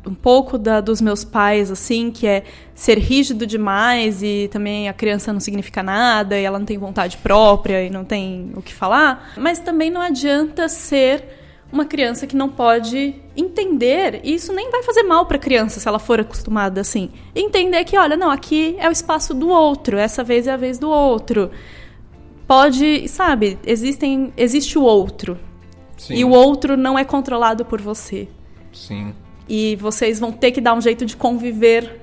um pouco dos meus pais, assim, que é ser rígido demais e também a criança não significa nada e ela não tem vontade própria e não tem o que falar. Mas também não adianta ser... uma criança que não pode entender, e isso nem vai fazer mal para a criança se ela for acostumada assim. Entender que, olha, não, aqui é o espaço do outro, essa vez é a vez do outro. Pode, sabe, existe o outro. Sim. E o outro não é controlado por você. Sim. E vocês vão ter que dar um jeito de conviver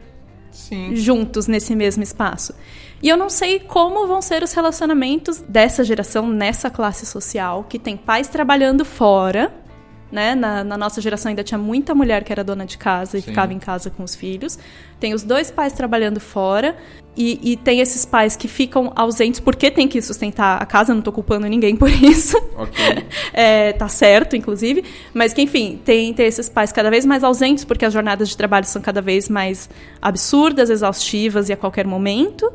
Sim. Juntos nesse mesmo espaço. E eu não sei como vão ser os relacionamentos dessa geração, nessa classe social, que tem pais trabalhando fora, né? Na nossa geração ainda tinha muita mulher que era dona de casa e ficava em casa com os filhos. Tem os 2 pais trabalhando fora e tem esses pais que ficam ausentes porque tem que sustentar a casa. Eu não tô culpando ninguém por isso. Ok. Tá certo, inclusive. Mas que, enfim, tem esses pais cada vez mais ausentes porque as jornadas de trabalho são cada vez mais absurdas, exaustivas e a qualquer momento.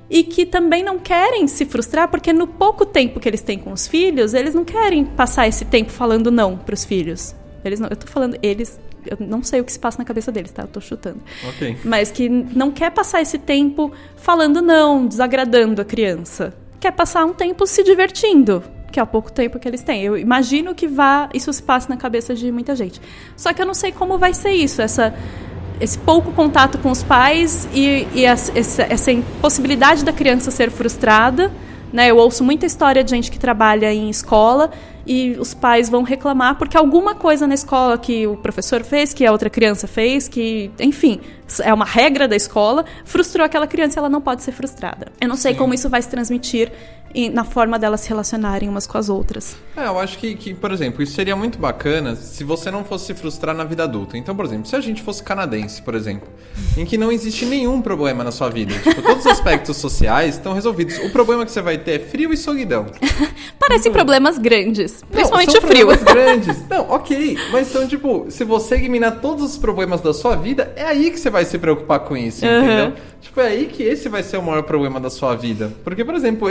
E que também não querem se frustrar, porque no pouco tempo que eles têm com os filhos, eles não querem passar esse tempo falando não pros filhos. Eu tô falando eles, eu não sei o que se passa na cabeça deles, tá? Eu tô chutando. Ok. Mas que não quer passar esse tempo falando não, desagradando a criança. Quer passar um tempo se divertindo, que é o pouco tempo que eles têm. Eu imagino que isso se passe na cabeça de muita gente. Só que eu não sei como vai ser isso, esse pouco contato com os pais e essa impossibilidade da criança ser frustrada, né? Eu ouço muita história de gente que trabalha em escola e os pais vão reclamar porque alguma coisa na escola que o professor fez, que a outra criança fez, que, enfim, é uma regra da escola, frustrou aquela criança e ela não pode ser frustrada. Eu não sei como isso vai se transmitir na forma delas se relacionarem umas com as outras. Eu acho que, por exemplo, isso seria muito bacana se você não fosse se frustrar na vida adulta. Então, por exemplo, se a gente fosse canadense, por exemplo, em que não existe nenhum problema na sua vida, tipo, todos os aspectos sociais estão resolvidos. O problema que você vai ter é frio e solidão. Parecem problemas grandes, principalmente não, o frio. Problemas grandes. Não, ok, mas são, tipo, se você eliminar todos os problemas da sua vida, é aí que você vai se preocupar com isso, entendeu? Tipo, é aí que esse vai ser o maior problema da sua vida. Porque, por exemplo,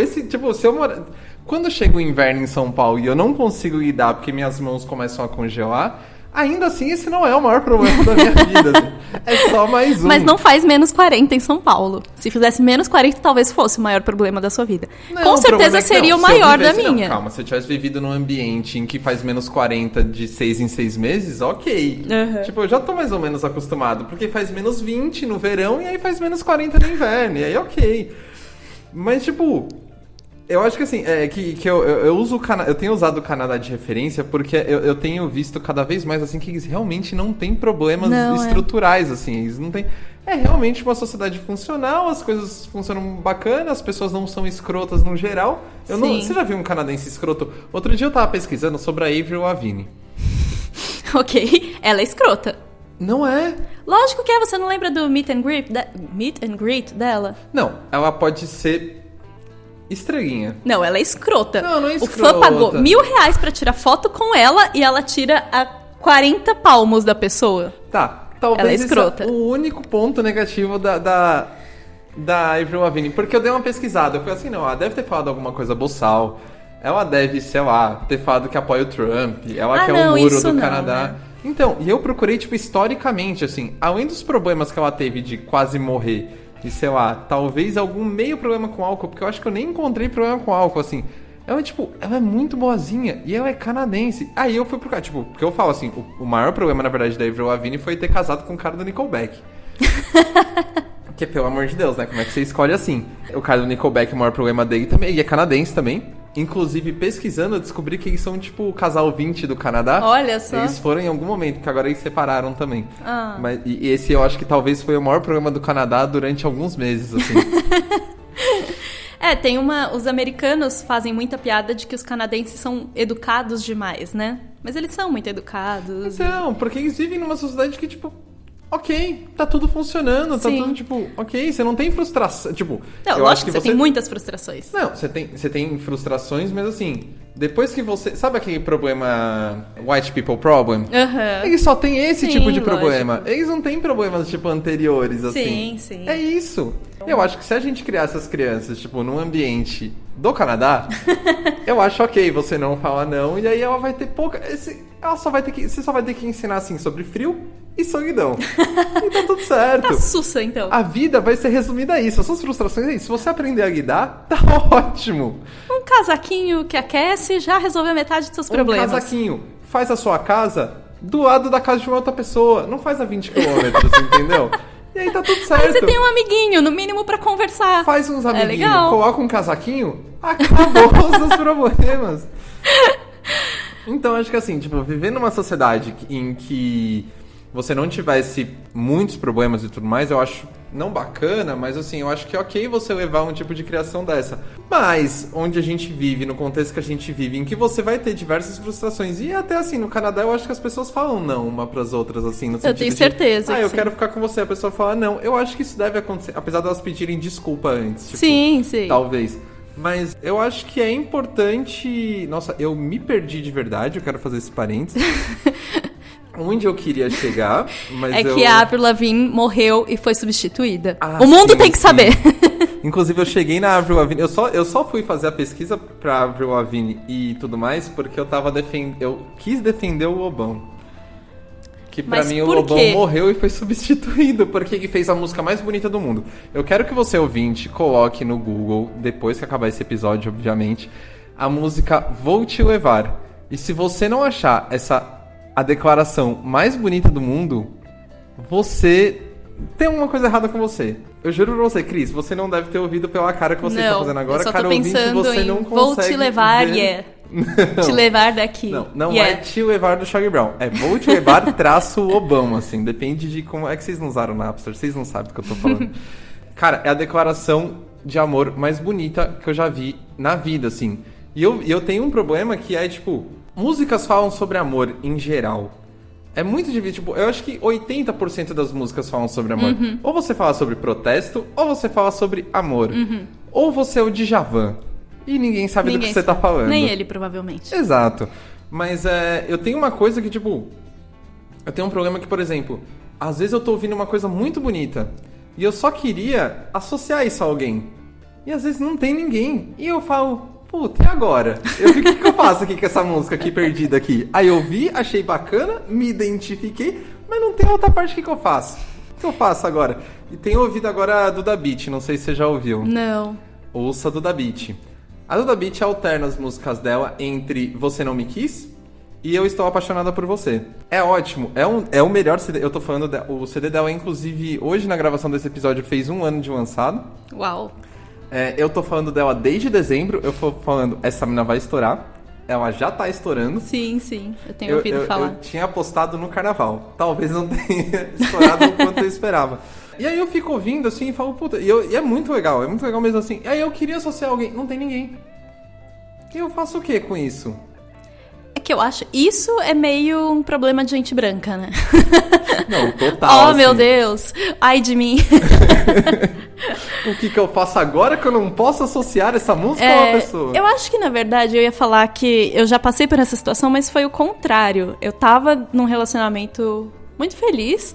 se eu morar... Quando chega o inverno em São Paulo e eu não consigo lidar porque minhas mãos começam a congelar, ainda assim esse não é o maior problema da minha vida. Assim. É só mais um. Mas não faz menos 40 em São Paulo. Se fizesse menos 40, talvez fosse o maior problema da sua vida. Não, com certeza seria o maior da minha. Calma, se eu tivesse vivido num ambiente em que faz menos 40 de 6 em 6 meses, ok. Tipo, eu já tô mais ou menos acostumado, porque faz menos 20 no verão e aí faz menos 40 no inverno, e aí ok. Mas, tipo... Eu acho que assim, eu tenho usado o Canadá de referência porque eu tenho visto cada vez mais assim que eles realmente não têm problemas estruturais, assim, eles não têm... É realmente uma sociedade funcional, as coisas funcionam bacana, as pessoas não são escrotas no geral. Você já viu um canadense escroto? Outro dia eu tava pesquisando sobre a Avril Lavigne. Ok, ela é escrota. Não é? Lógico que é, você não lembra do meet and greet dela? Não, ela pode ser... estrelinha. Não, ela é escrota. Não é escrota. O fã pagou R$1.000 pra tirar foto com ela e ela tira a 40 palmos da pessoa. Tá, talvez ela é escrota. Esse é o único ponto negativo da Avril Lavigne. Porque eu dei uma pesquisada. Eu falei assim, não, ela deve ter falado alguma coisa boçal. Ela deve, sei lá, ter falado que apoia o Trump. Ela quer o muro do Canadá. Né? Então, e eu procurei, tipo, historicamente, assim, além dos problemas que ela teve de quase morrer... E sei lá, talvez algum meio problema com álcool, porque eu acho que eu nem encontrei problema com álcool, assim. Ela, tipo, ela é muito boazinha e ela é canadense. Aí eu fui pro cara, tipo, porque eu falo assim, o maior problema, na verdade, da Avril Lavigne foi ter casado com o cara do Nickelback. Porque, pelo amor de Deus, né? Como é que você escolhe assim? O cara do Nickelback, o maior problema dele também, e é canadense também. Inclusive, pesquisando, eu descobri que eles são, tipo, o casal 20 do Canadá. Olha só. Eles foram em algum momento, porque agora eles separaram também. Mas, e esse eu acho que talvez foi o maior problema do Canadá durante alguns meses, assim. Tem os americanos fazem muita piada de que os canadenses são educados demais, né? Mas eles são muito educados. Então, porque eles vivem numa sociedade que, tipo... Ok, tá tudo funcionando, tá tudo, tipo, ok, você não tem frustração, tipo... Não, eu acho que você tem muitas frustrações. Não, você tem frustrações, mas assim, depois que você... Sabe aquele problema white people problem? Eles só tem esse tipo de problema. Lógico. Eles não têm problemas, tipo, anteriores, assim. Sim. É isso. Eu acho que se a gente criar essas crianças, tipo, num ambiente do Canadá, eu acho ok você não falar não, e aí ela vai ter pouca... Você só vai ter que ensinar, assim, sobre frio e solidão. Então tudo certo. Tá sussa, então. A vida vai ser resumida a isso. As suas frustrações é isso. Se você aprender a lidar, tá ótimo. Um casaquinho que aquece já resolveu metade dos seus problemas. Um casaquinho. Faz a sua casa do lado da casa de uma outra pessoa. Não faz a 20 quilômetros, entendeu? E aí tá tudo certo. Aí você tem um amiguinho, no mínimo, pra conversar. Faz uns amiguinhos. É legal. Coloca um casaquinho, acabou os seus problemas. Então, acho que assim, tipo, viver numa sociedade em que você não tivesse muitos problemas e tudo mais, eu acho não bacana, mas assim, eu acho que é ok você levar um tipo de criação dessa. Mas, onde a gente vive, no contexto que a gente vive, em que você vai ter diversas frustrações, e até assim, no Canadá eu acho que as pessoas falam não uma pras outras, assim, no sentido eu tenho certeza. eu sim. quero ficar com você, a pessoa fala não. Eu acho que isso deve acontecer, apesar de elas pedirem desculpa antes. Tipo, sim. Talvez. Mas eu acho que é importante... Nossa, eu me perdi de verdade, eu quero fazer esse parênteses. Onde eu queria chegar, mas que a Avril Lavigne morreu e foi substituída. O mundo sim, tem que saber. Inclusive, eu cheguei na Avril Lavigne... Eu só fui fazer a pesquisa pra Avril Lavigne e tudo mais porque eu tava eu quis defender o Lobão. Que pra mim o Lobão morreu e foi substituído, porque ele fez a música mais bonita do mundo. Eu quero que você, ouvinte, coloque no Google, depois que acabar esse episódio, obviamente, a música Vou Te Levar. E se você não achar a declaração mais bonita do mundo, você tem uma coisa errada com você. Eu juro pra você, Cris, você não deve ter ouvido pela cara que você está fazendo agora. Eu só tô cara pensando ouvinte, você em não vou consegue te levar, ver... Te levar daqui. Não é te levar do Charlie Brown. É vou te levar traço Lobão, assim. Depende de como... É que vocês não usaram o Napster, vocês não sabem do que eu tô falando. Cara, é a declaração de amor mais bonita que eu já vi na vida, assim. E eu tenho um problema que é, tipo... Músicas falam sobre amor em geral. É muito difícil. Tipo, eu acho que 80% das músicas falam sobre amor. Uhum. Ou você fala sobre protesto, ou você fala sobre amor. Uhum. Ou você é o Djavan. E ninguém sabe do que você tá falando. Nem ele, provavelmente. Exato. Mas eu tenho uma coisa que, tipo... Eu tenho um problema que, por exemplo... Às vezes eu tô ouvindo uma coisa muito bonita. E eu só queria associar isso a alguém. E às vezes não tem ninguém. E eu falo... Puta, e agora? O que eu faço aqui com essa música aqui perdida aqui? Aí eu vi, achei bacana, me identifiquei, mas não tem outra parte que eu faço. O que eu faço agora? E tenho ouvido agora a Duda Beat, não sei se você já ouviu. Não. Ouça a Duda Beat. A Duda Beat alterna as músicas dela entre Você Não Me Quis e Eu Estou Apaixonada por Você. É ótimo, é o melhor CD. Eu tô falando, o CD dela, inclusive, hoje na gravação desse episódio fez 1 ano de lançado. Uau. Eu tô falando dela desde dezembro, eu tô falando, essa mina vai estourar. Ela já tá estourando. Sim, eu tenho ouvido falar. Eu tinha apostado no carnaval. Talvez não tenha estourado o quanto eu esperava. E aí eu fico ouvindo assim e falo, puta, e é muito legal mesmo assim. E aí eu queria associar alguém, não tem ninguém. E eu faço o que com isso? É que eu acho, isso é meio um problema de gente branca, né? Não, total. Oh, meu Deus, ai de mim. O que eu faço agora que eu não posso associar essa música a uma pessoa? Eu acho que, na verdade, eu ia falar que eu já passei por essa situação, mas foi o contrário. Eu tava num relacionamento muito feliz,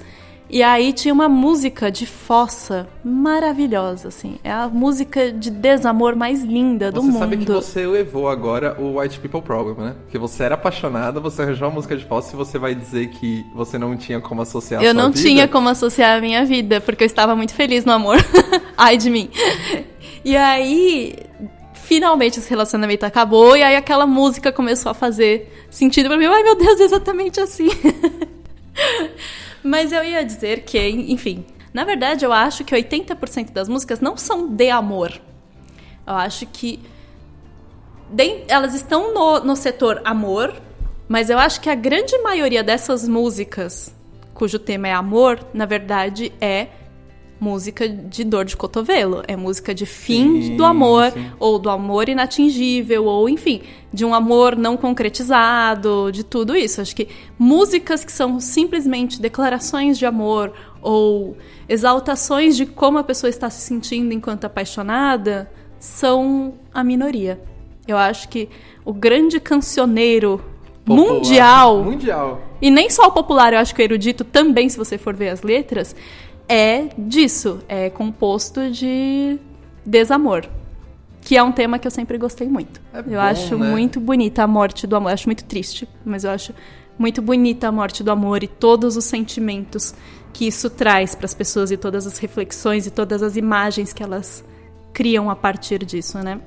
e aí tinha uma música de fossa maravilhosa, assim. É a música de desamor mais linda do mundo. Você sabe que você levou agora o White People Problem, né? Porque você era apaixonada, você arranjou uma música de fossa e você vai dizer que você não tinha como associar a sua vida? Eu não tinha como associar a minha vida, porque eu estava muito feliz no amor. Ai de mim. E aí... Finalmente esse relacionamento acabou e aí aquela música começou a fazer sentido pra mim. Ai, meu Deus, exatamente assim. Mas eu ia dizer que, enfim, na verdade eu acho que 80% das músicas não são de amor. Eu acho que elas estão no setor amor, mas eu acho que a grande maioria dessas músicas cujo tema é amor, na verdade é música de dor de cotovelo, é música de fim do amor, ou do amor inatingível, ou enfim, de um amor não concretizado, de tudo isso. Acho que músicas que são simplesmente declarações de amor, ou exaltações de como a pessoa está se sentindo enquanto apaixonada, são a minoria. Eu acho que o grande cancioneiro mundial, e nem só o popular, eu acho que o erudito também, se você for ver as letras, é disso, é composto de desamor, que é um tema que eu sempre gostei muito. Eu acho muito bonita a morte do amor, eu acho muito triste, mas eu acho muito bonita a morte do amor e todos os sentimentos que isso traz para as pessoas e todas as reflexões e todas as imagens que elas criam a partir disso, né?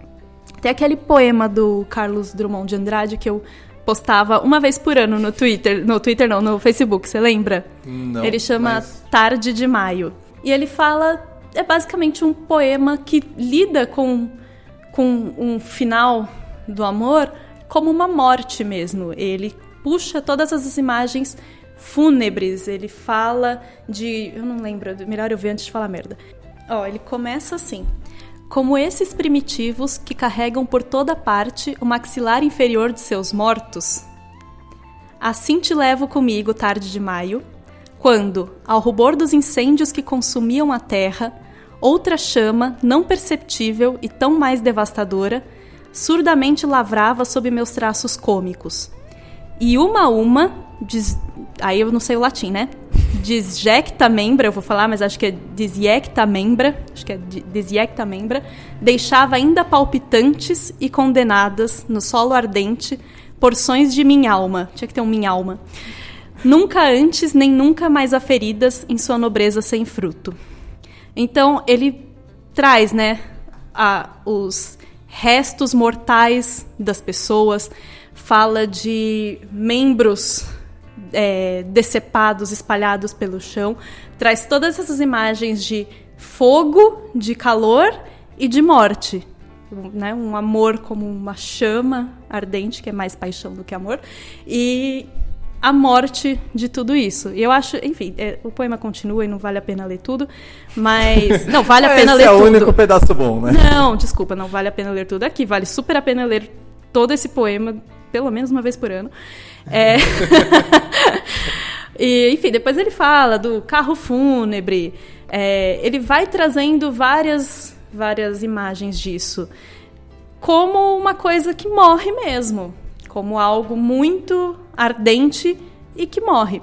Tem aquele poema do Carlos Drummond de Andrade que eu postava uma vez por ano no Twitter. No Facebook, você lembra? Não. Ele chama Tarde de Maio. E ele fala... É basicamente um poema que lida com um final do amor como uma morte mesmo. Ele puxa todas as imagens fúnebres. Ele fala de... Eu não lembro, melhor eu ver antes de falar merda. Ele começa assim: como esses primitivos que carregam por toda parte o maxilar inferior de seus mortos, assim te levo comigo tarde de maio, quando, ao rubor dos incêndios que consumiam a terra, outra chama, não perceptível e tão mais devastadora, surdamente lavrava sob meus traços cômicos. E uma a uma, aí eu não sei o latim, né? Disjecta membra, eu vou falar, mas acho que é disjecta membra, deixava ainda palpitantes e condenadas no solo ardente porções de minha alma. Tinha que ter um minha alma. Nunca antes nem nunca mais aferidas em sua nobreza sem fruto. Então, ele traz, né, os restos mortais das pessoas, fala de membros decepados, espalhados pelo chão, traz todas essas imagens de fogo, de calor e de morte. Né? Um amor como uma chama ardente, que é mais paixão do que amor, e a morte de tudo isso. E eu acho, enfim, o poema continua e não vale a pena ler tudo, mas... Não, vale a pena ler tudo. Esse é o único pedaço bom, né? Não, desculpa, não vale a pena ler tudo aqui. Vale super a pena ler todo esse poema, pelo menos uma vez por ano. E, enfim, depois ele fala do carro fúnebre. Ele vai trazendo várias imagens disso como uma coisa que morre mesmo, como algo muito ardente e que morre.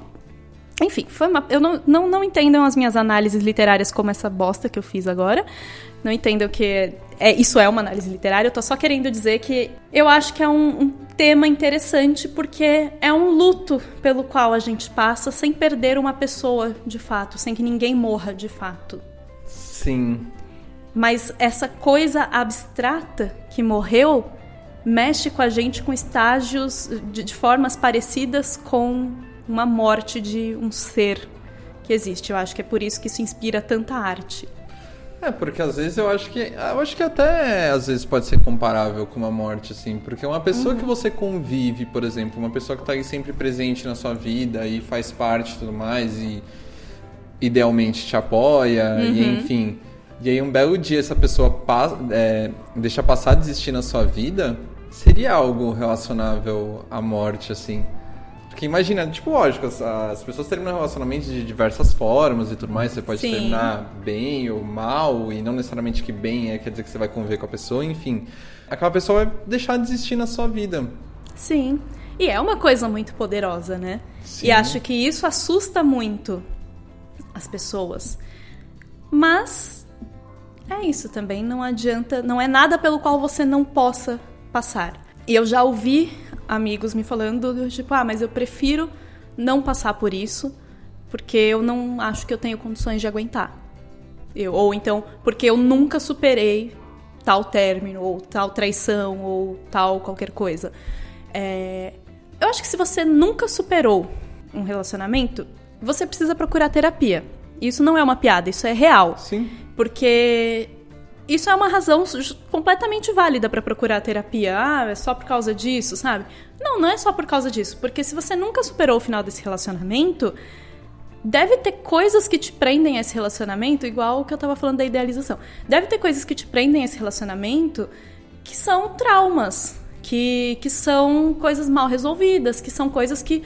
Enfim, eu não entendam as minhas análises literárias como essa bosta que eu fiz agora. Não entendam que isso é uma análise literária. Eu tô só querendo dizer que eu acho que é um tema interessante, porque é um luto pelo qual a gente passa sem perder uma pessoa de fato, sem que ninguém morra de fato. Sim. Mas essa coisa abstrata que morreu mexe com a gente com estágios de formas parecidas com uma morte de um ser que existe. Eu acho que é por isso que isso inspira tanta arte. Porque às vezes eu acho que até às vezes pode ser comparável com uma morte, assim, porque uma pessoa que você convive, por exemplo, uma pessoa que está aí sempre presente na sua vida e faz parte e tudo mais, e idealmente te apoia, e enfim... E aí um belo dia essa pessoa deixa passar de existir na sua vida, seria algo relacionável à morte, assim. Porque imagina, tipo, lógico, as pessoas terminam relacionamentos de diversas formas e tudo mais. Você pode terminar bem ou mal, e não necessariamente que bem quer dizer que você vai conviver com a pessoa, enfim. Aquela pessoa vai deixar de existir na sua vida. Sim. E é uma coisa muito poderosa, né? Sim. E acho que isso assusta muito as pessoas. Mas... é isso também, não adianta, não é nada pelo qual você não possa passar. E eu já ouvi amigos me falando, tipo, mas eu prefiro não passar por isso, porque eu não acho que eu tenho condições de aguentar. Ou então, porque eu nunca superei tal término, ou tal traição, ou tal qualquer coisa. Eu acho que se você nunca superou um relacionamento, você precisa procurar terapia. Isso não é uma piada, isso é real. Sim. Porque isso é uma razão completamente válida para procurar terapia. É só por causa disso, sabe? Não é só por causa disso. Porque se você nunca superou o final desse relacionamento, deve ter coisas que te prendem a esse relacionamento, igual o que eu tava falando da idealização. Deve ter coisas que te prendem a esse relacionamento que são traumas, que são coisas mal resolvidas, que são coisas que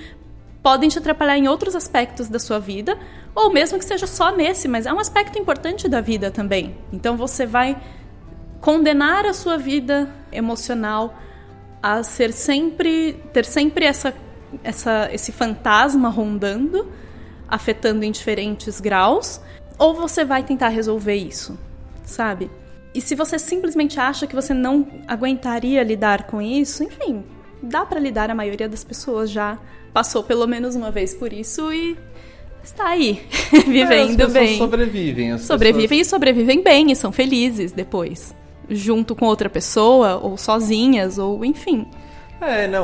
podem te atrapalhar em outros aspectos da sua vida, ou mesmo que seja só nesse, mas é um aspecto importante da vida também. Então você vai condenar a sua vida emocional a ter sempre esse fantasma rondando, afetando em diferentes graus, ou você vai tentar resolver isso, sabe? E se você simplesmente acha que você não aguentaria lidar com isso, enfim, dá pra lidar, a maioria das pessoas já passou pelo menos uma vez por isso e está aí, vivendo bem. Sobrevivem. E sobrevivem bem e são felizes depois, junto com outra pessoa, ou sozinhas, ou enfim.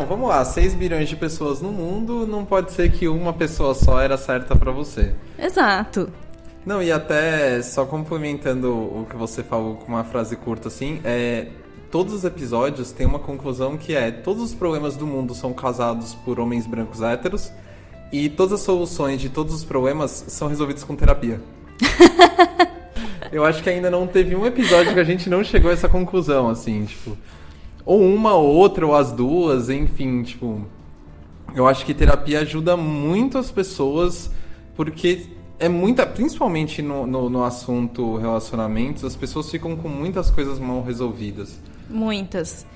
Vamos lá, 6 bilhões de pessoas no mundo, não pode ser que uma pessoa só era certa pra você. Exato. Não, e até só complementando o que você falou com uma frase curta assim, todos os episódios têm uma conclusão que todos os problemas do mundo são causados por homens brancos héteros, e todas as soluções de todos os problemas são resolvidos com terapia. Eu acho que ainda não teve um episódio que a gente não chegou a essa conclusão, assim, tipo... Ou uma, ou outra, ou as duas, enfim, tipo... Eu acho que terapia ajuda muito as pessoas, porque é muita... Principalmente no assunto relacionamentos, as pessoas ficam com muitas coisas mal resolvidas. Muitas.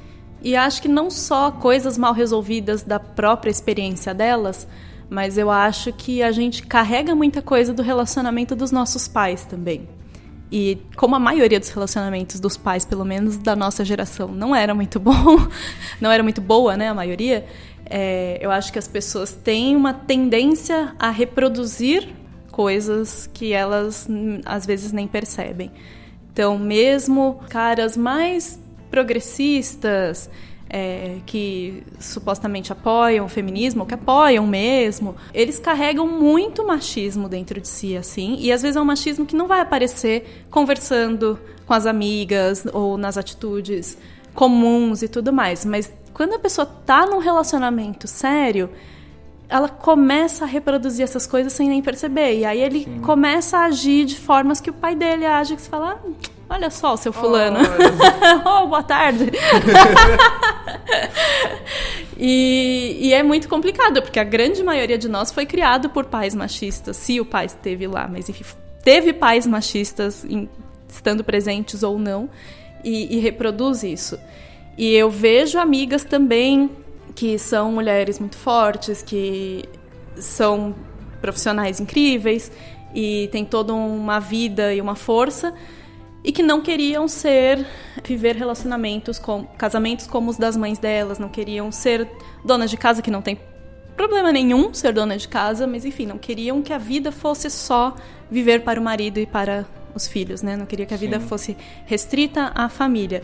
E acho que não só coisas mal resolvidas da própria experiência delas, mas eu acho que a gente carrega muita coisa do relacionamento dos nossos pais também. E como a maioria dos relacionamentos dos pais, pelo menos da nossa geração, não era muito bom, não era muito boa, né, a maioria, eu acho que as pessoas têm uma tendência a reproduzir coisas que elas, às vezes, nem percebem. Então, mesmo caras mais progressistas, que supostamente apoiam o feminismo, ou que apoiam mesmo, eles carregam muito machismo dentro de si, assim, e às vezes é um machismo que não vai aparecer conversando com as amigas ou nas atitudes comuns e tudo mais, mas quando a pessoa tá num relacionamento sério, ela começa a reproduzir essas coisas sem nem perceber, e aí ele começa a agir de formas que o pai dele age, que você fala... olha só o seu fulano. Oh, boa tarde. E é muito complicado, porque a grande maioria de nós foi criado por pais machistas, se o pai esteve lá, mas enfim, teve pais machistas estando presentes ou não, e reproduz isso. E eu vejo amigas também que são mulheres muito fortes, que são profissionais incríveis, e têm toda uma vida e uma força, e que não queriam viver relacionamentos, casamentos como os das mães delas, não queriam ser donas de casa, que não tem problema nenhum ser dona de casa, mas enfim, não queriam que a vida fosse só viver para o marido e para os filhos, né? Não queria que a vida fosse restrita à família.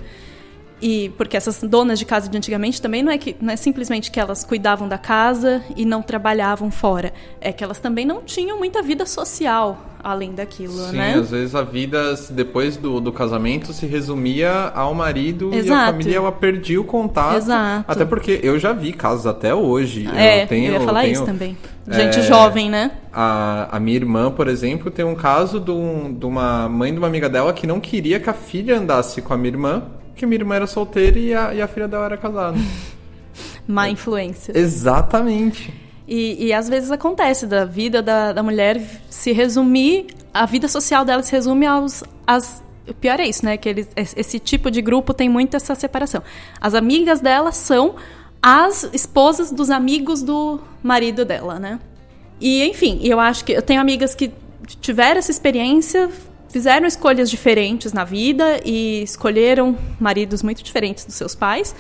E porque essas donas de casa de antigamente também não é simplesmente que elas cuidavam da casa e não trabalhavam fora. É que elas também não tinham muita vida social além daquilo, né? Sim, às vezes a vida, depois do casamento, se resumia ao marido. Exato. E a família, ela perdia o contato. Exato. Até porque eu já vi casos até hoje. Eu ia falar isso também. Gente jovem, né? A minha irmã, por exemplo, tem um caso de uma mãe de uma amiga dela que não queria que a filha andasse com a minha irmã, porque minha irmã era solteira e a filha dela era casada. Má influência. Exatamente. E às vezes acontece da vida da mulher se resumir, a vida social dela se resume o pior é isso, né? Que esse tipo de grupo tem muito essa separação. As amigas dela são as esposas dos amigos do marido dela, né? E, enfim, eu acho que eu tenho amigas que tiveram essa experiência, fizeram escolhas diferentes na vida e escolheram maridos muito diferentes dos seus pais,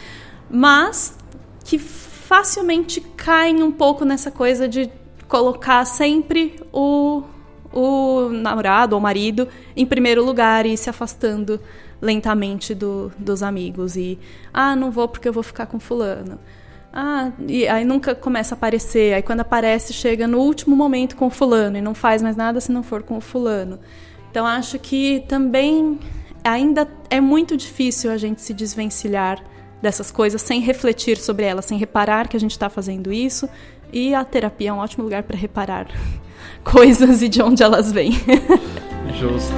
mas que facilmente caem um pouco nessa coisa de colocar sempre o namorado ou marido em primeiro lugar e se afastando lentamente dos amigos. E, não vou porque eu vou ficar com fulano. E aí nunca começa a aparecer. Aí quando aparece, chega no último momento com o fulano e não faz mais nada se não for com o fulano. Então, acho que também ainda é muito difícil a gente se desvencilhar dessas coisas sem refletir sobre elas, sem reparar que a gente está fazendo isso. E a terapia é um ótimo lugar para reparar coisas e de onde elas vêm. Justo.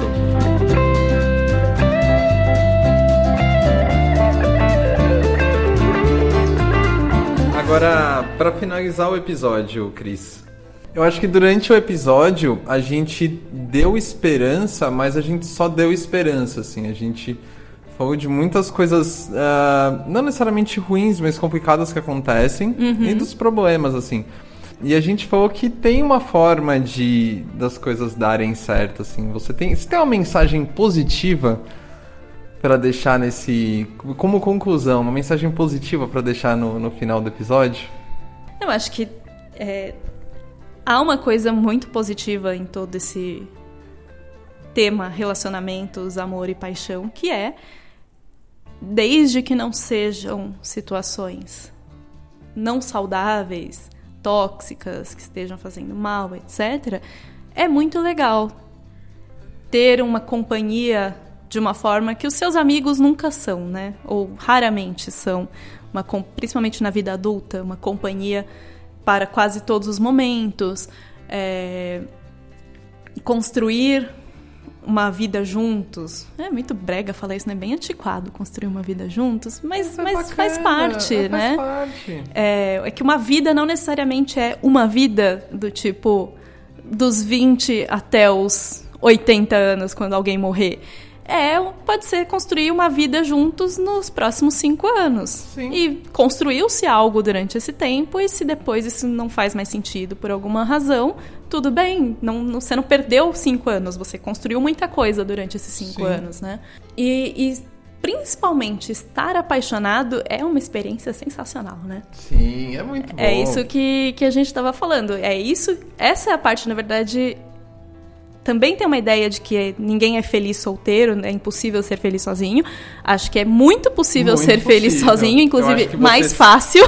Agora, para finalizar o episódio, Cris, eu acho que durante o episódio a gente deu esperança, mas a gente só deu esperança, assim. A gente falou de muitas coisas, não necessariamente ruins, mas complicadas que acontecem, e dos problemas, assim. E a gente falou que tem uma forma das coisas darem certo, assim. Você tem uma mensagem positiva para deixar como conclusão, uma mensagem positiva para deixar no final do episódio? Eu acho que há uma coisa muito positiva em todo esse tema relacionamentos, amor e paixão, que é, desde que não sejam situações não saudáveis, tóxicas, que estejam fazendo mal, etc., é muito legal ter uma companhia de uma forma que os seus amigos nunca são, né? Ou raramente são, principalmente na vida adulta, uma companhia para quase todos os momentos, construir uma vida juntos. É muito brega falar isso, né? Bem antiquado construir uma vida juntos, mas faz parte, né? Faz parte. É que uma vida não necessariamente é uma vida do tipo dos 20 até os 80 anos, quando alguém morrer. Pode ser construir uma vida juntos nos próximos 5 anos. Sim. E construiu-se algo durante esse tempo, e se depois isso não faz mais sentido por alguma razão, tudo bem. Você não perdeu 5 anos, você construiu muita coisa durante esses 5 anos, né? E principalmente estar apaixonado é uma experiência sensacional, né? Sim, é muito bom. É isso que a gente estava falando. Essa é a parte, na verdade. Também tem uma ideia de que ninguém é feliz solteiro, é impossível ser feliz sozinho. Acho que é muito possível ser feliz sozinho, inclusive mais fácil.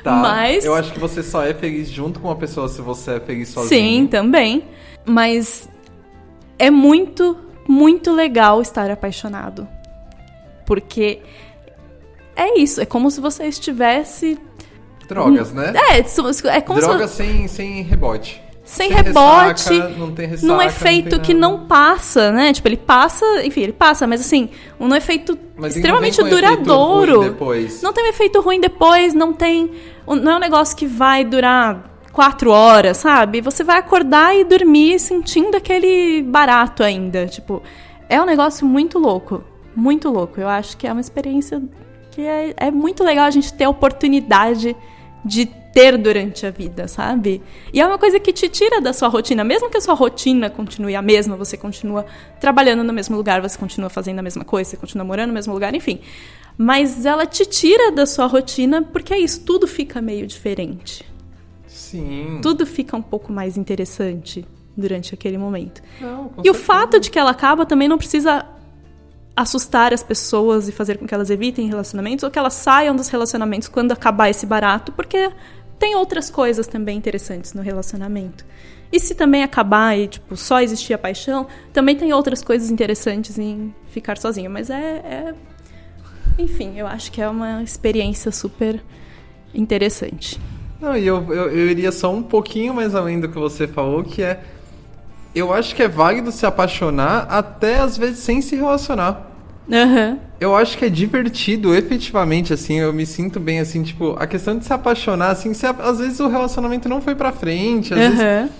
Tá. Mas eu acho que você só é feliz junto com uma pessoa se você é feliz sozinho. Sim, também. Mas é muito, muito legal estar apaixonado. Porque é isso, é como se você estivesse... Drogas, né? É como Drogas se... sem rebote. Sem rebote, ressaca, não tem ressaca, num efeito que não passa, né? Tipo, ele passa, mas assim, um efeito extremamente duradouro. Não tem um efeito ruim depois, não é um negócio que vai durar 4 horas, sabe? Você vai acordar e dormir sentindo aquele barato ainda. Tipo, é um negócio muito louco, muito louco. Eu acho que é uma experiência que é muito legal a gente ter a oportunidade de ter durante a vida, sabe? E é uma coisa que te tira da sua rotina. Mesmo que a sua rotina continue a mesma, você continua trabalhando no mesmo lugar, você continua fazendo a mesma coisa, você continua morando no mesmo lugar, enfim. Mas ela te tira da sua rotina porque é isso, tudo fica meio diferente. Sim. Tudo fica um pouco mais interessante durante aquele momento. Não, com e o certeza. fato de que ela acaba também não precisa assustar as pessoas e fazer com que elas evitem relacionamentos ou que elas saiam dos relacionamentos quando acabar esse barato, porque tem outras coisas também interessantes no relacionamento. E se também acabar e, tipo, só existir a paixão, também tem outras coisas interessantes em ficar sozinho. Mas enfim, eu acho que é uma experiência super interessante. Não, e eu iria só um pouquinho mais além do que você falou, que eu acho que é válido se apaixonar até, às vezes, sem se relacionar. Uhum. Eu acho que é divertido, efetivamente, assim, eu me sinto bem, assim, tipo, a questão de se apaixonar, assim, às vezes o relacionamento não foi pra frente, às vezes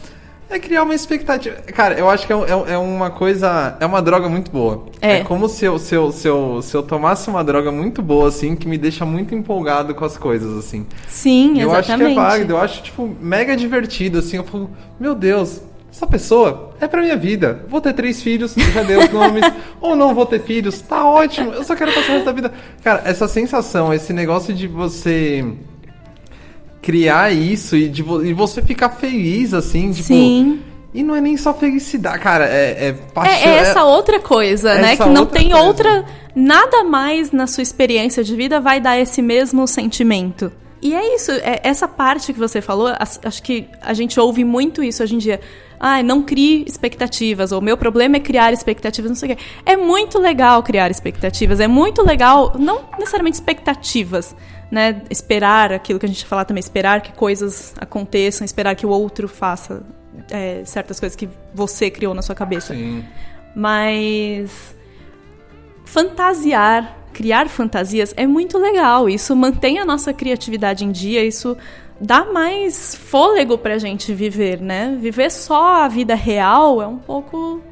é criar uma expectativa. Cara, eu acho que é uma coisa, é uma droga muito boa. É como se eu tomasse uma droga muito boa, assim, que me deixa muito empolgado com as coisas, assim. Sim, eu exatamente. acho que é válido, eu acho, tipo, mega divertido, assim, eu falo, meu Deus... Essa pessoa é pra minha vida. Vou ter 3 filhos, já dei os nomes. Ou não vou ter filhos, tá ótimo. Eu só quero passar o resto da vida. Cara, essa sensação, esse negócio de você criar isso e você ficar feliz, assim, tipo... Sim. E não é nem só felicidade, cara, é paixão. É essa outra coisa, né? Que não tem coisa. outra... Nada mais na sua experiência de vida vai dar esse mesmo sentimento. E é isso, essa parte que você falou, acho que a gente ouve muito isso hoje em dia. Não crie expectativas, ou meu problema é criar expectativas, não sei o quê. É muito legal criar expectativas, é muito legal, não necessariamente expectativas, né? Esperar aquilo que a gente fala também, esperar que coisas aconteçam, esperar que o outro faça certas coisas que você criou na sua cabeça. Sim. Mas criar fantasias é muito legal, isso mantém a nossa criatividade em dia, isso dá mais fôlego pra gente viver, né? Viver só a vida real é um pouco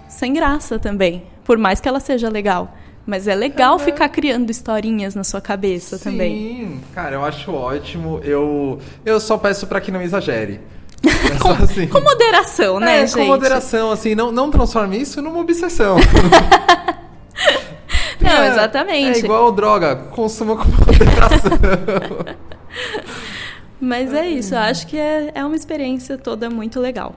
sem graça também, por mais que ela seja legal. Mas é legal ficar criando historinhas na sua cabeça também. Sim, cara, eu acho ótimo. Eu só peço pra que não exagere. Com moderação, né, gente? Com moderação, assim, não transforme isso numa obsessão. Não, exatamente. É igual droga, consuma com moderação. Mas é isso, eu acho que é uma experiência toda muito legal.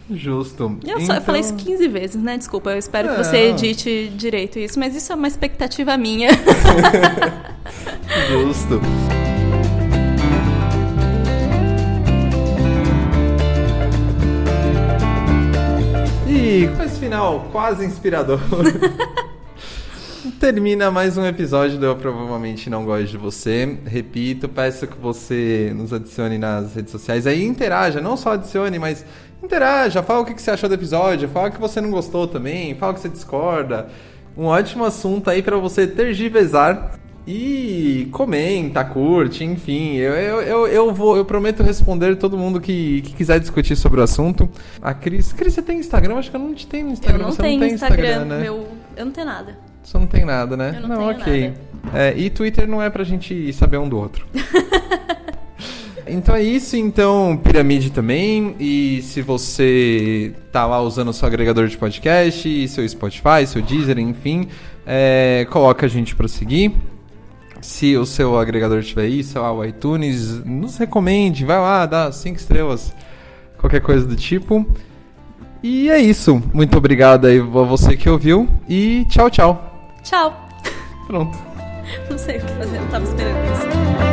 Justo. Eu falei isso 15 vezes, né? Desculpa, eu espero que você edite direito isso, mas isso é uma expectativa minha. Justo. E com esse final quase inspirador, termina mais um episódio do Eu Provavelmente Não Gosto de Você. Repito, peço que você nos adicione nas redes sociais. Aí interaja, não só adicione, mas interaja. Fala o que você achou do episódio, fala que você não gostou também, fala que você discorda. Um ótimo assunto aí pra você tergiversar. E comenta, curte, enfim, eu prometo responder todo mundo que quiser discutir sobre o assunto. A Cris, você tem Instagram? Acho que eu não te tenho no Instagram. Eu não você tenho não tem Instagram, né? Eu não tenho nada. Você não tem nada, né? Eu não tenho ok. nada. E Twitter não é pra gente saber um do outro. Então é isso, então Pirâmide também. E se você tá lá usando o seu agregador de podcast, seu Spotify, seu Deezer, enfim, coloca a gente pra seguir. Se o seu agregador tiver isso, sei lá, o iTunes, nos recomende, vai lá, dá 5 estrelas, qualquer coisa do tipo. E é isso. Muito obrigado aí a você que ouviu e tchau, tchau. Tchau. Pronto. Não sei o que fazer, eu tava esperando isso.